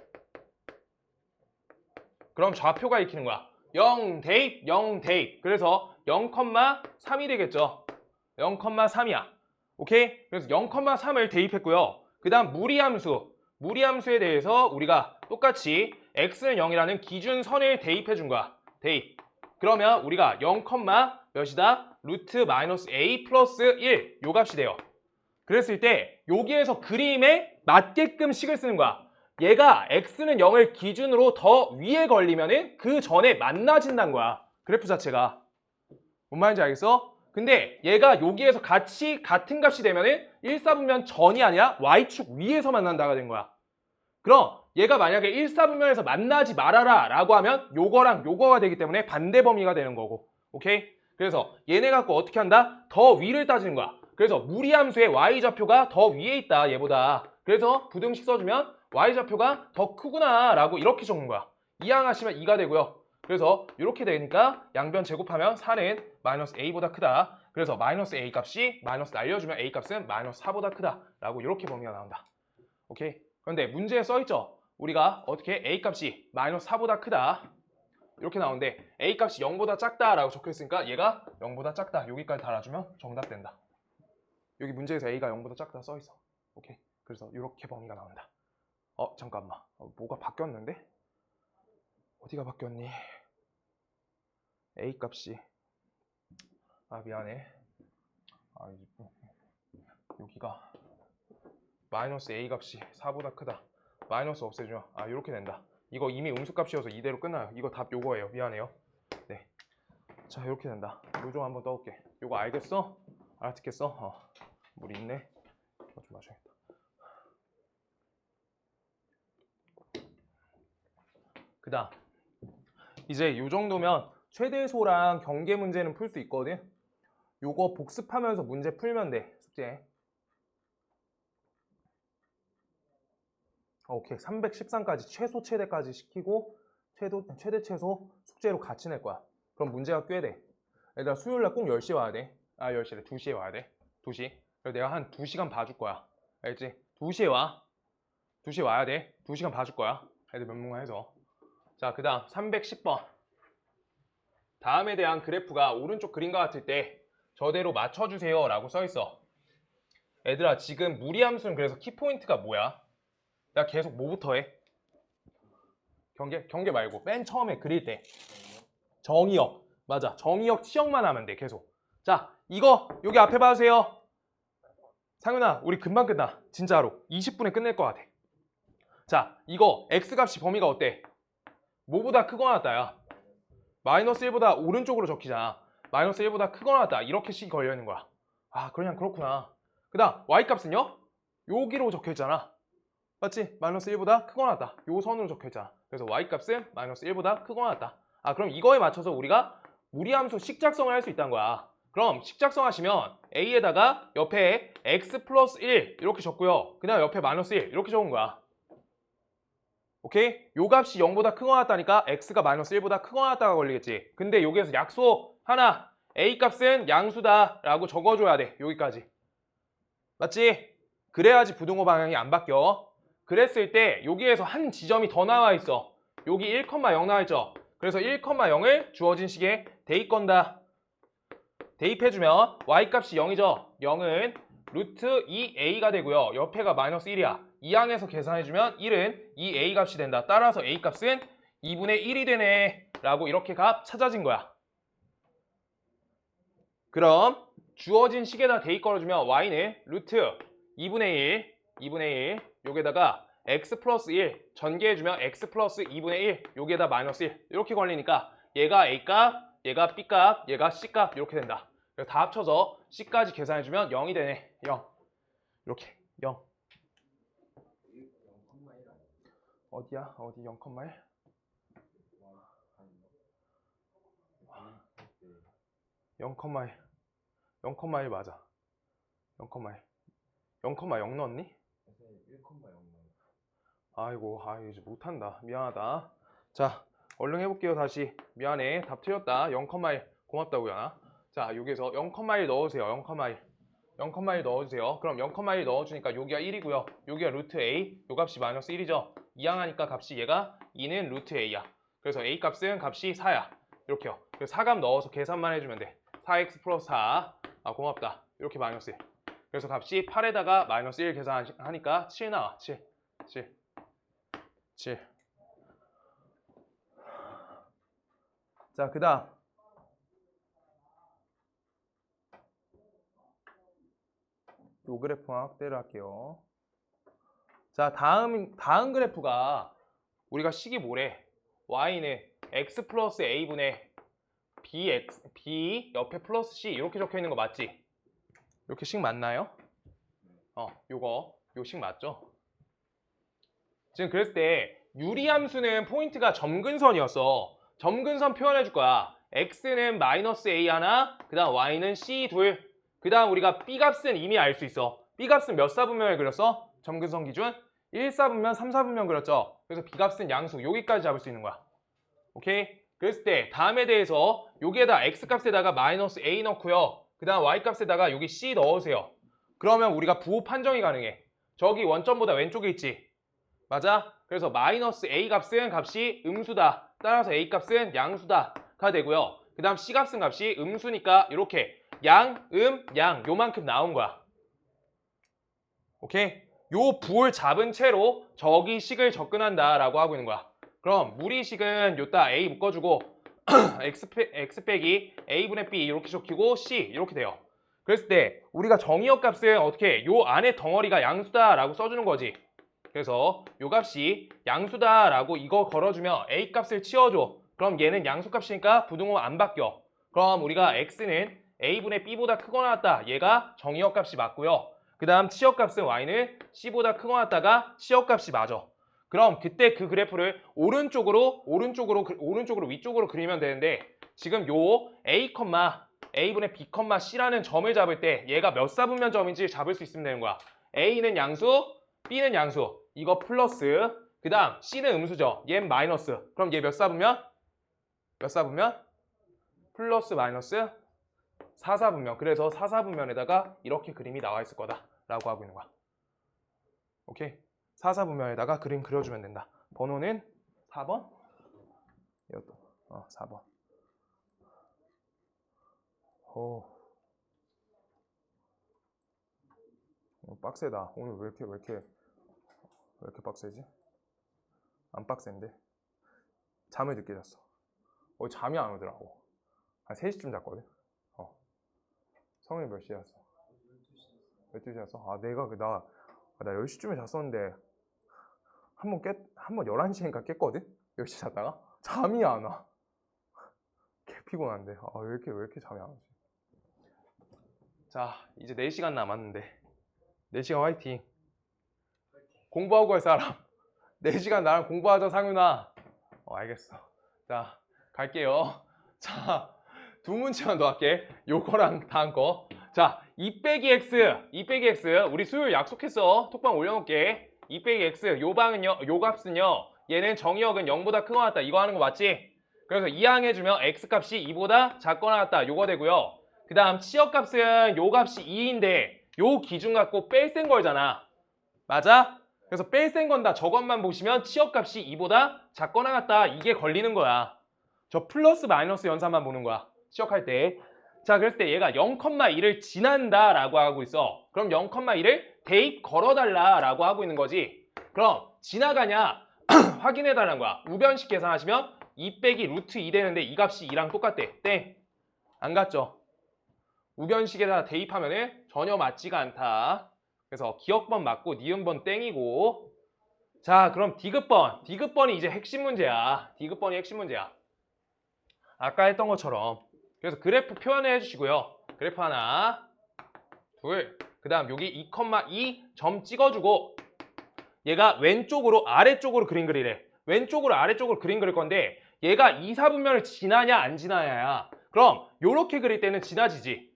그럼 좌표가 익히는 거야. 0 대입, 0 대입. 그래서 0,3이 되겠죠. 0,3이야. 오케이? 그래서 0,3을 대입했고요. 그 다음 무리함수에 대해서 우리가 똑같이 x는 0이라는 기준선을 대입해 준 거야. 대입. 그러면 우리가 0, 몇이다? 루트 마이너스 a 플러스 1 요 값이 돼요. 그랬을 때 여기에서 그림에 맞게끔 식을 쓰는 거야. 얘가 x는 0을 기준으로 더 위에 걸리면은 그 전에 만나진다는 거야. 그래프 자체가. 뭔 말인지 알겠어? 근데 얘가 여기에서 같은 값이 되면은 1사분면 전이 아니라 y축 위에서 만난다가 된 거야. 그럼 얘가 만약에 1사분면에서 만나지 말아라 라고 하면 요거랑 요거가 되기 때문에 반대 범위가 되는 거고. 오케이? 그래서 얘네 갖고 어떻게 한다? 더 위를 따지는 거야. 그래서 무리함수의 y좌표가 더 위에 있다 얘보다. 그래서 부등식 써주면 y좌표가 더 크구나 라고 이렇게 적는 거야. 이항하시면 2가 되고요. 그래서 이렇게 되니까 양변 제곱하면 4는 마이너스 a보다 크다. 그래서 마이너스 a 값이 마이너스 날려주면 a 값은 마이너스 4보다 크다 라고 이렇게 범위가 나온다. 오케이? 그런데 문제에 써있죠. 우리가 어떻게 a 값이 마이너스 4보다 크다 이렇게 나오는데 a 값이 0보다 작다 라고 적혀있으니까 얘가 0보다 작다 여기까지 달아주면 정답 된다. 여기 문제에서 a가 0보다 작다 써있어. 오케이? 그래서 이렇게 범위가 나온다. 잠깐만. 뭐가 바뀌었는데? 어디가 바뀌었니? a 값이 미안해. 여기가 마이너스 a 값이 4보다 크다. 마이너스 없애주면 이렇게 된다. 이거 이미 음수값이어서 이대로 끝나요. 이거 답 요거예요. 미안해요. 네. 자, 이렇게 된다. 요 좀 한번 떠올게. 요거 알겠어? 알아듣겠어? 물 있네. 이거 좀 마셔야겠다. 그 다음 이제 요 정도면 최대소랑 경계 문제는 풀 수 있거든. 요거 복습하면서 문제 풀면 돼. 숙제. 오케이. 313까지 최소 최대까지 시키고 최대 최소 숙제로 같이 낼 거야. 그럼 문제가 꽤 돼. 얘들아 수요일날 꼭 10시에 와야 돼. 10시래. 2시에 와야 돼. 2시. 그래서 내가 한 2시간 봐줄 거야. 알겠지? 2시에 와. 2시에 와야 돼. 2시간 봐줄 거야. 애들 몇 문간 해서. 자, 그 다음 310번. 다음에 대한 그래프가 오른쪽 그림과 같을 때 저대로 맞춰주세요 라고 써있어. 얘들아 지금 무리함수는 그래서 키포인트가 뭐야? 나 계속 뭐부터 해? 경계 말고 맨 처음에 그릴 때 정의역. 맞아. 정의역 치역만 하면 돼. 계속. 자, 이거 여기 앞에 봐주세요. 상윤아 우리 금방 끝나. 진짜로 20분에 끝낼 것 같아. 자, 이거 x값이 범위가 어때? 뭐보다 크거나 같다야. 마이너스 1보다 오른쪽으로 적히잖아. 마이너스 1보다 크거나 같다. 이렇게 식이 걸려있는 거야. 그냥 그렇구나. 그 다음 y값은요? 여기로 적혀있잖아. 맞지? 마이너스 1보다 크거나 같다. 요 선으로 적혀있잖아. 그래서 y값은 마이너스 1보다 크거나 같다. 그럼 이거에 맞춰서 우리가 무리함수 식작성을 할 수 있다는 거야. 그럼 식작성 하시면 a에다가 옆에 x 플러스 1 이렇게 적고요. 그 다음 옆에 마이너스 1 이렇게 적은 거야. 오케이? 요 값이 0보다 크거나 같다니까 x가 마이너스 1보다 크거나 같다가 걸리겠지. 근데 여기에서 약속 하나. a 값은 양수다 라고 적어줘야 돼. 여기까지. 맞지? 그래야지 부등호 방향이 안 바뀌어. 그랬을 때 여기에서 한 지점이 더 나와 있어. 여기 1,0 나와 있죠. 그래서 1,0을 주어진 식에 대입 건다. 대입해주면 y값이 0이죠. 0은 루트 2a가 되고요. 옆에가 마이너스 1이야. 이항에서 계산해주면 1은 2a 값이 된다. 따라서 a 값은 2분의 1이 되네 라고 이렇게 값 찾아진 거야. 그럼 주어진 식에다 대입 걸어주면 y는 루트 2분의 1 여기에다가 x 플러스 1 전개해주면 x 플러스 2분의 1 여기에다 마이너스 1 이렇게 걸리니까 얘가 a값, 얘가 b값, 얘가 c값 이렇게 된다. 그래서 다 합쳐서 c까지 계산해주면 0이 되네. 0 이렇게 0 어디야? 어디 0,1? 0,1 0,1 맞아. 0,1 0,0 넣었니? 아이고 이제 못한다. 미안하다. 자 얼른 해볼게요. 다시 미안해. 답 틀렸다. 0,1 고맙다고 야. 자 여기서 0,1 넣어주세요. 0,1 넣어주세요. 그럼 0,1 넣어주니까 여기가 1이고요. 여기가 루트 a 요 값이 마이너스 1이죠. 이항하니까 값이 얘가 2는 루트 a야. 그래서 a 값은 값이 4야. 이렇게요. 그래서 4값 넣어서 계산만 해주면 돼. 4x 플러스 4. 아 고맙다. 이렇게 마이너스 1. 그래서 값이 8에다가 마이너스 1 계산하니까 7 나와. 7. 자, 그 다음. 요 그래프만 확대를 할게요. 자, 다음 그래프가 우리가 식이 뭐래? y는 x 플러스 a분의 b 옆에 플러스 c 이렇게 적혀 있는 거 맞지? 이렇게 식 맞나요? 요 식 맞죠? 지금 그랬을 때 유리함수는 포인트가 점근선이었어. 점근선 표현해 줄 거야. x는 마이너스 a 하나, 그 다음 y는 c 둘, 그 다음 우리가 b 값은 이미 알 수 있어. b 값은 몇 사분면을 그렸어? 점근선 기준 1사분면, 3사분면 그렸죠. 그래서 b 값은 양수 여기까지 잡을 수 있는 거야. 오케이? 그랬을 때 다음에 대해서 여기에다 x 값에다가 마이너스 a 넣고요. 그 다음 y 값에다가 여기 c 넣으세요. 그러면 우리가 부호 판정이 가능해. 저기 원점보다 왼쪽에 있지. 맞아? 그래서 마이너스 a 값은 값이 음수다. 따라서 a 값은 양수다가 되고요. 그 다음 c 값은 값이 음수니까 이렇게 양, 양 요만큼 나온 거야. 오케이? 요 부호를 잡은 채로 저기 식을 접근한다라고 하고 있는 거야. 그럼 무리식은 요따 a 묶어주고 x 빼기 a분의 b 이렇게 적히고 c 이렇게 돼요. 그랬을 때 우리가 정의역 값은 어떻게 해? 요 안에 덩어리가 양수다라고 써주는 거지. 그래서 요 값이 양수다라고 이거 걸어주면 a 값을 치워줘. 그럼 얘는 양수값이니까 부등호 안 바뀌어. 그럼 우리가 x는 a분의 b보다 크거나 같다. 얘가 정의역 값이 맞고요. 그 다음 치역 값은 y는 c보다 크거나 같다가 치역 값이 맞아. 그럼 그때 그 그래프를 오른쪽으로 위쪽으로 그리면 되는데 지금 요 a분의 b, c라는 점을 잡을 때 얘가 몇 사분면 점인지 잡을 수 있으면 되는 거야. a는 양수, b는 양수. 이거 플러스. 그 다음 c는 음수죠. 얘는 마이너스. 그럼 얘 몇 사분면? 플러스 마이너스 4사분면. 그래서 4사분면에다가 이렇게 그림이 나와 있을 거다라고 하고 있는 거야. 오케이? 4사분면에다가 그림 그려주면 된다. 번호는 4번? 이것도 4번. 빡세다. 오늘 왜 이렇게 빡세지? 안 빡센데? 잠을 늦게 잤어. 잠이 안 오더라고. 한 3시쯤 잤거든. 성현이 몇 시에 잤어? 12시에 잤어? 나 10시쯤에 잤었는데 한 번 11시니까 깼거든? 10시 잤다가 잠이 안 와. 개 피곤한데. 왜 이렇게 잠이 안 오지? 자, 이제 4시간 남았는데 4시간 화이팅. 공부하고 갈 사람 4시간 나랑 공부하자 상윤아. 알겠어. 자, 갈게요. 자, 2문제만 더 할게. 요거랑 다음 거. 자, 2 빼기 x 우리 수요일 약속했어. 톡방 올려놓을게. 2 빼기 x 요 값은요 얘는 정의역은 0보다 크거나 같다. 이거 하는 거 맞지? 그래서 이항해주면 x 값이 2보다 작거나 같다. 요거 되고요. 그 다음 치역 값은 요 값이 2인데 요 기준 갖고 뺄센 걸잖아. 맞아? 그래서 뺄센 건다. 저것만 보시면 치역 값이 2보다 작거나 같다. 이게 걸리는 거야. 저 플러스 마이너스 연산만 보는 거야. 치역할 때. 자, 그랬을 때 얘가 0,1을 지난다라고 하고 있어. 그럼 0,1을 대입 걸어달라라고 하고 있는 거지. 그럼 지나가냐 확인해달라는 거야. 우변식 계산하시면 2 빼기 루트 2 되는데 이 값이 2랑 똑같대. 땡. 안 같죠? 우변식에다 대입하면은 전혀 맞지가 않다. 그래서 기억번 맞고 니은번 땡이고. 자, 그럼 디귿번. 디귿번이 이제 핵심 문제야. 디귿번이 핵심 문제야. 아까 했던 것처럼. 그래서 그래프 표현을 해주시고요. 그래프 하나, 둘, 그 다음 여기 2,2 점 찍어주고 얘가 왼쪽으로 아래쪽으로 그림 그리래. 왼쪽으로 아래쪽으로 그림 그릴 건데 얘가 이사분면을 지나냐 안 지나냐야. 그럼 요렇게 그릴 때는 지나지지.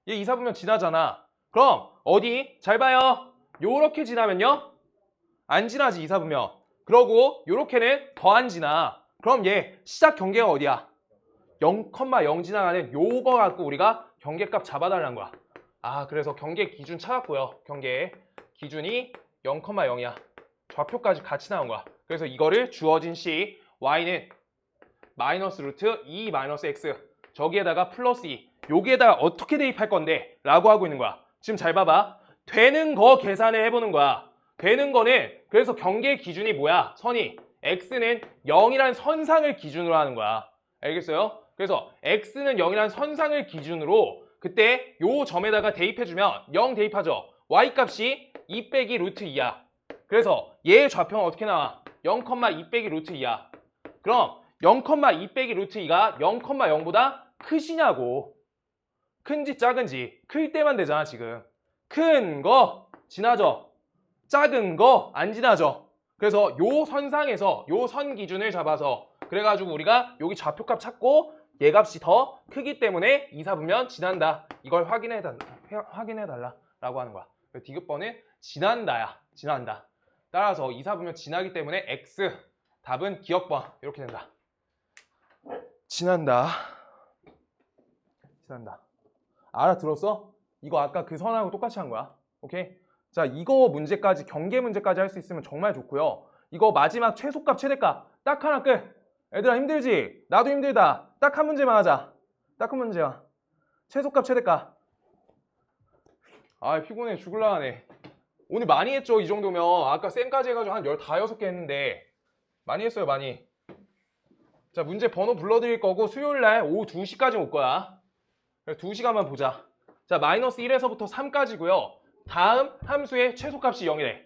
얘 이사분면 지나잖아. 그럼 어디? 잘 봐요. 요렇게 지나면요? 안 지나지 이사분면. 그러고 요렇게는 더 안 지나. 그럼 얘 시작 경계가 어디야? 0,0 지나가는 요거 갖고 우리가 경계값 잡아달라는 거야. 아, 그래서 경계 기준 찾았고요. 경계 기준이 0,0이야. 좌표까지 같이 나온 거야. 그래서 이거를 주어진 시 y는 마이너스 루트 2 마이너스 x 저기에다가 플러스 2 여기에다가 어떻게 대입할 건데? 라고 하고 있는 거야. 지금 잘 봐봐. 되는 거 계산을 해보는 거야. 되는 거는 그래서 경계 기준이 뭐야? 선이 x는 0이라는 선상을 기준으로 하는 거야. 알겠어요? 그래서 x는 0이라는 선상을 기준으로 그때 요 점에다가 대입해주면 0 대입하죠. y 값이 2 빼기 루트 2야. 그래서 얘의 좌표는 어떻게 나와? 0,2 빼기 루트 2야. 그럼 0,2 빼기 루트 2가 0,0보다 크시냐고. 큰지 작은지. 클 때만 되잖아 지금. 큰 거 지나죠. 작은 거 안 지나죠. 그래서 요 선상에서 요 선 기준을 잡아서 그래가지고 우리가 여기 좌표값 찾고 얘 값이 더 크기 때문에 이사분면 지난다. 이걸 확인해달라 라고 하는 거야. 디귿번은 지난다야. 지난다. 따라서 이사분면 지나기 때문에 X 답은 기억번 이렇게 된다. 지난다. 지난다. 알아들었어? 이거 아까 그 선하고 똑같이 한 거야. 오케이? 자, 이거 문제까지 경계 문제까지 할 수 있으면 정말 좋고요. 이거 마지막 최소값 최대값 딱 하나 끝. 애들아 힘들지? 나도 힘들다. 딱 한 문제만 하자. 딱 한 문제야. 최소값 최대값. 아 피곤해 죽을라 하네. 오늘 많이 했죠 이 정도면. 아까 쌤까지 해가지고 한 15개 했는데 많이 했어요 많이. 자 문제 번호 불러드릴 거고 수요일날 오후 2시까지 올 거야. 2시간만 보자. 자 마이너스 1에서부터 3까지고요. 다음 함수의 최소값이 0이래.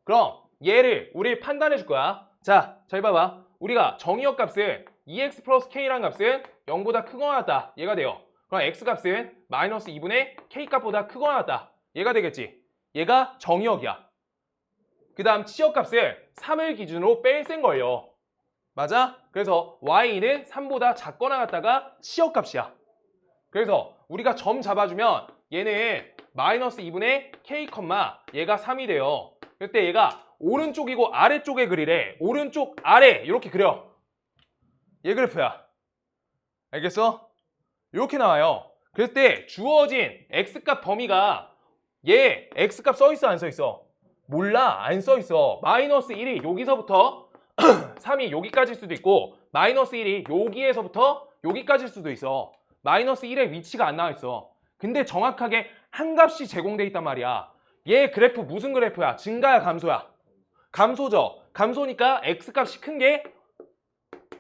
그럼 얘를 우리 판단해 줄 거야. 자 잘 봐봐. 우리가 정의역 값은 2x 플러스 k라는 값은 0보다 크거나 같다. 얘가 돼요. 그럼 x 값은 마이너스 2분의 k 값보다 크거나 같다. 얘가 되겠지. 얘가 정의역이야. 그 다음 치역 값을 3을 기준으로 뺄셈 걸려. 맞아? 그래서 y는 3보다 작거나 같다가 치역 값이야. 그래서 우리가 점 잡아주면 얘는 마이너스 2분의 k, 얘가 3이 돼요. 그때 얘가 오른쪽이고 아래쪽에 그리래. 오른쪽 아래 이렇게 그려. 얘 그래프야. 알겠어? 이렇게 나와요. 그럴 때 주어진 x값 범위가 얘 x값 써있어 안 써있어? 몰라. 안 써있어. 마이너스 1이 여기서부터 3이 여기까지일 수도 있고 마이너스 1이 여기에서부터 여기까지일 수도 있어. 마이너스 1의 위치가 안 나와 있어. 근데 정확하게 한 값이 제공돼 있단 말이야. 얘 그래프 무슨 그래프야? 증가야 감소야? 감소죠. 감소니까 x값이 큰 게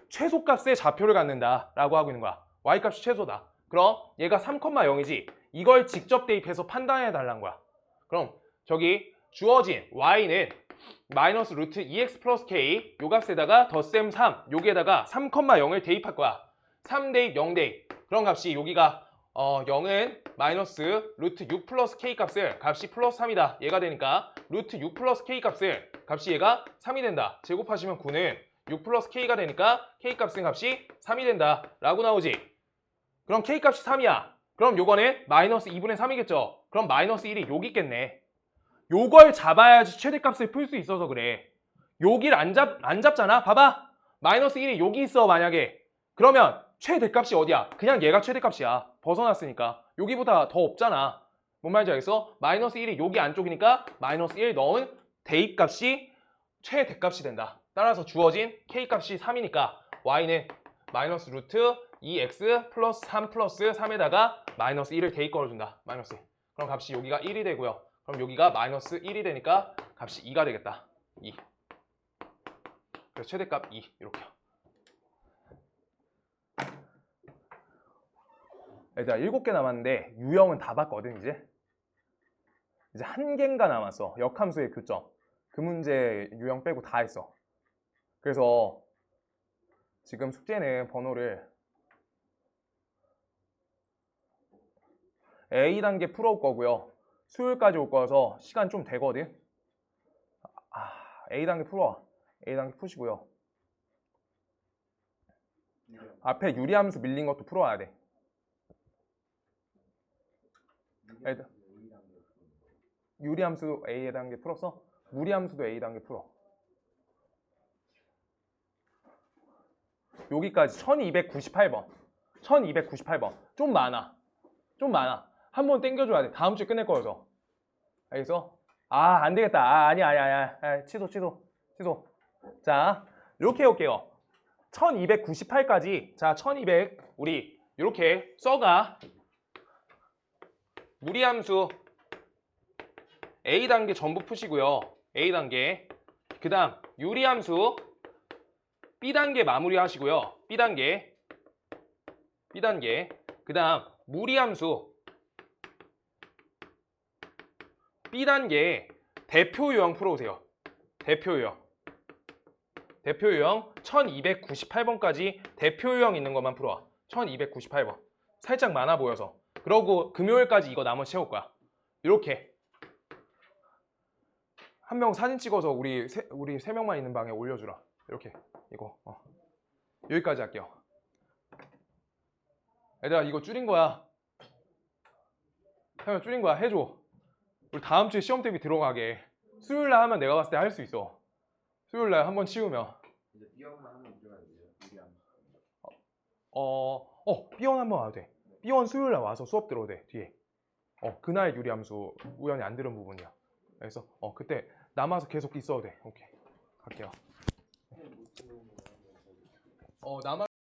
최소값의 좌표를 갖는다 라고 하고 있는 거야. y값이 최소다. 그럼 얘가 3,0이지. 이걸 직접 대입해서 판단해 달라는 거야. 그럼 저기 주어진 y는 마이너스 루트 2x 플러스 k 요 값에다가 덧셈 3 여기에다가 3,0을 대입할 거야. 3 대입 0 대입. 그런 값이 여기가 0은 마이너스 루트 6 플러스 k 값이 플러스 3이다. 얘가 되니까 루트 6 플러스 k 값이 얘가 3이 된다. 제곱하시면 9는 6 플러스 k가 되니까 k 값이 3이 된다 라고 나오지. 그럼 k 값이 3이야. 그럼 요거는 마이너스 2분의 3이겠죠. 그럼 마이너스 1이 여기 있겠네. 요걸 잡아야지 최대값을 풀 수 있어서 그래. 여기를 안 잡잖아. 봐봐. 마이너스 1이 여기 있어 만약에. 그러면 최대값이 어디야? 그냥 얘가 최대값이야. 벗어났으니까. 여기보다 더 없잖아. 뭔 말인지 알겠어? 마이너스 1이 여기 안쪽이니까 마이너스 1 넣은 대입값이 최대값이 된다. 따라서 주어진 k값이 3이니까 y는 마이너스 루트 2x 플러스 3 플러스 3에다가 마이너스 1을 대입 걸어준다. 마이너스 1. 그럼 값이 여기가 1이 되고요. 그럼 여기가 마이너스 1이 되니까 값이 2가 되겠다. 2. 그래서 최대값 2 이렇게요. 얘들아 7개 남았는데 유형은 다 봤거든 이제. 이제 1개인가 남았어. 역함수의 교점. 그 문제 유형 빼고 다 했어. 그래서 지금 숙제는 번호를 A단계 풀어올 거고요. 수요일까지 올 거라서 시간 좀 되거든. A단계 풀어. A단계 푸시고요. 앞에 유리함수 밀린 것도 풀어와야 돼. 애들. 유리함수 A단계 풀었어? 무리함수도 A단계 풀어. 여기까지 1298번. 1298번. 좀 많아. 좀 많아. 한 번 땡겨줘야 돼. 다음 주에 끝낼 거여서. 알겠어? 안 되겠다. 아니야. 취소. 자, 이렇게 해볼게요. 1298까지. 자, 1200. 우리 이렇게 써가. 무리함수 A단계 전부 푸시고요. A단계. 그 다음 유리함수 B단계 마무리 하시고요. B단계. 그 다음 무리함수 B단계 대표 유형 풀어오세요. 대표 유형 1298번까지 대표 유형 있는 것만 풀어와. 1298번. 살짝 많아 보여서. 그러고 금요일까지 이거 나머지 채울 거야. 이렇게 한 명 사진 찍어서 우리 세 명만 있는 방에 올려주라. 이렇게 이거 여기까지 할게요. 얘들아 이거 줄인 거야. 하면 줄인 거야. 해줘. 우리 다음 주에 시험 대비 들어가게. 수요일날 하면 내가 봤을 때 할 수 있어. 수요일날 한번 치우면. 이제 B형만 한번 들어가야 돼요. 유리함. B1 한번 와도 돼. B1 수요일날 와서 수업 들어도 돼. 뒤에. 그날 유리함수 우연히 안 들은 부분이야. 그래서 그때 남아서 계속 있어도 돼. 오케이. 갈게요. 남아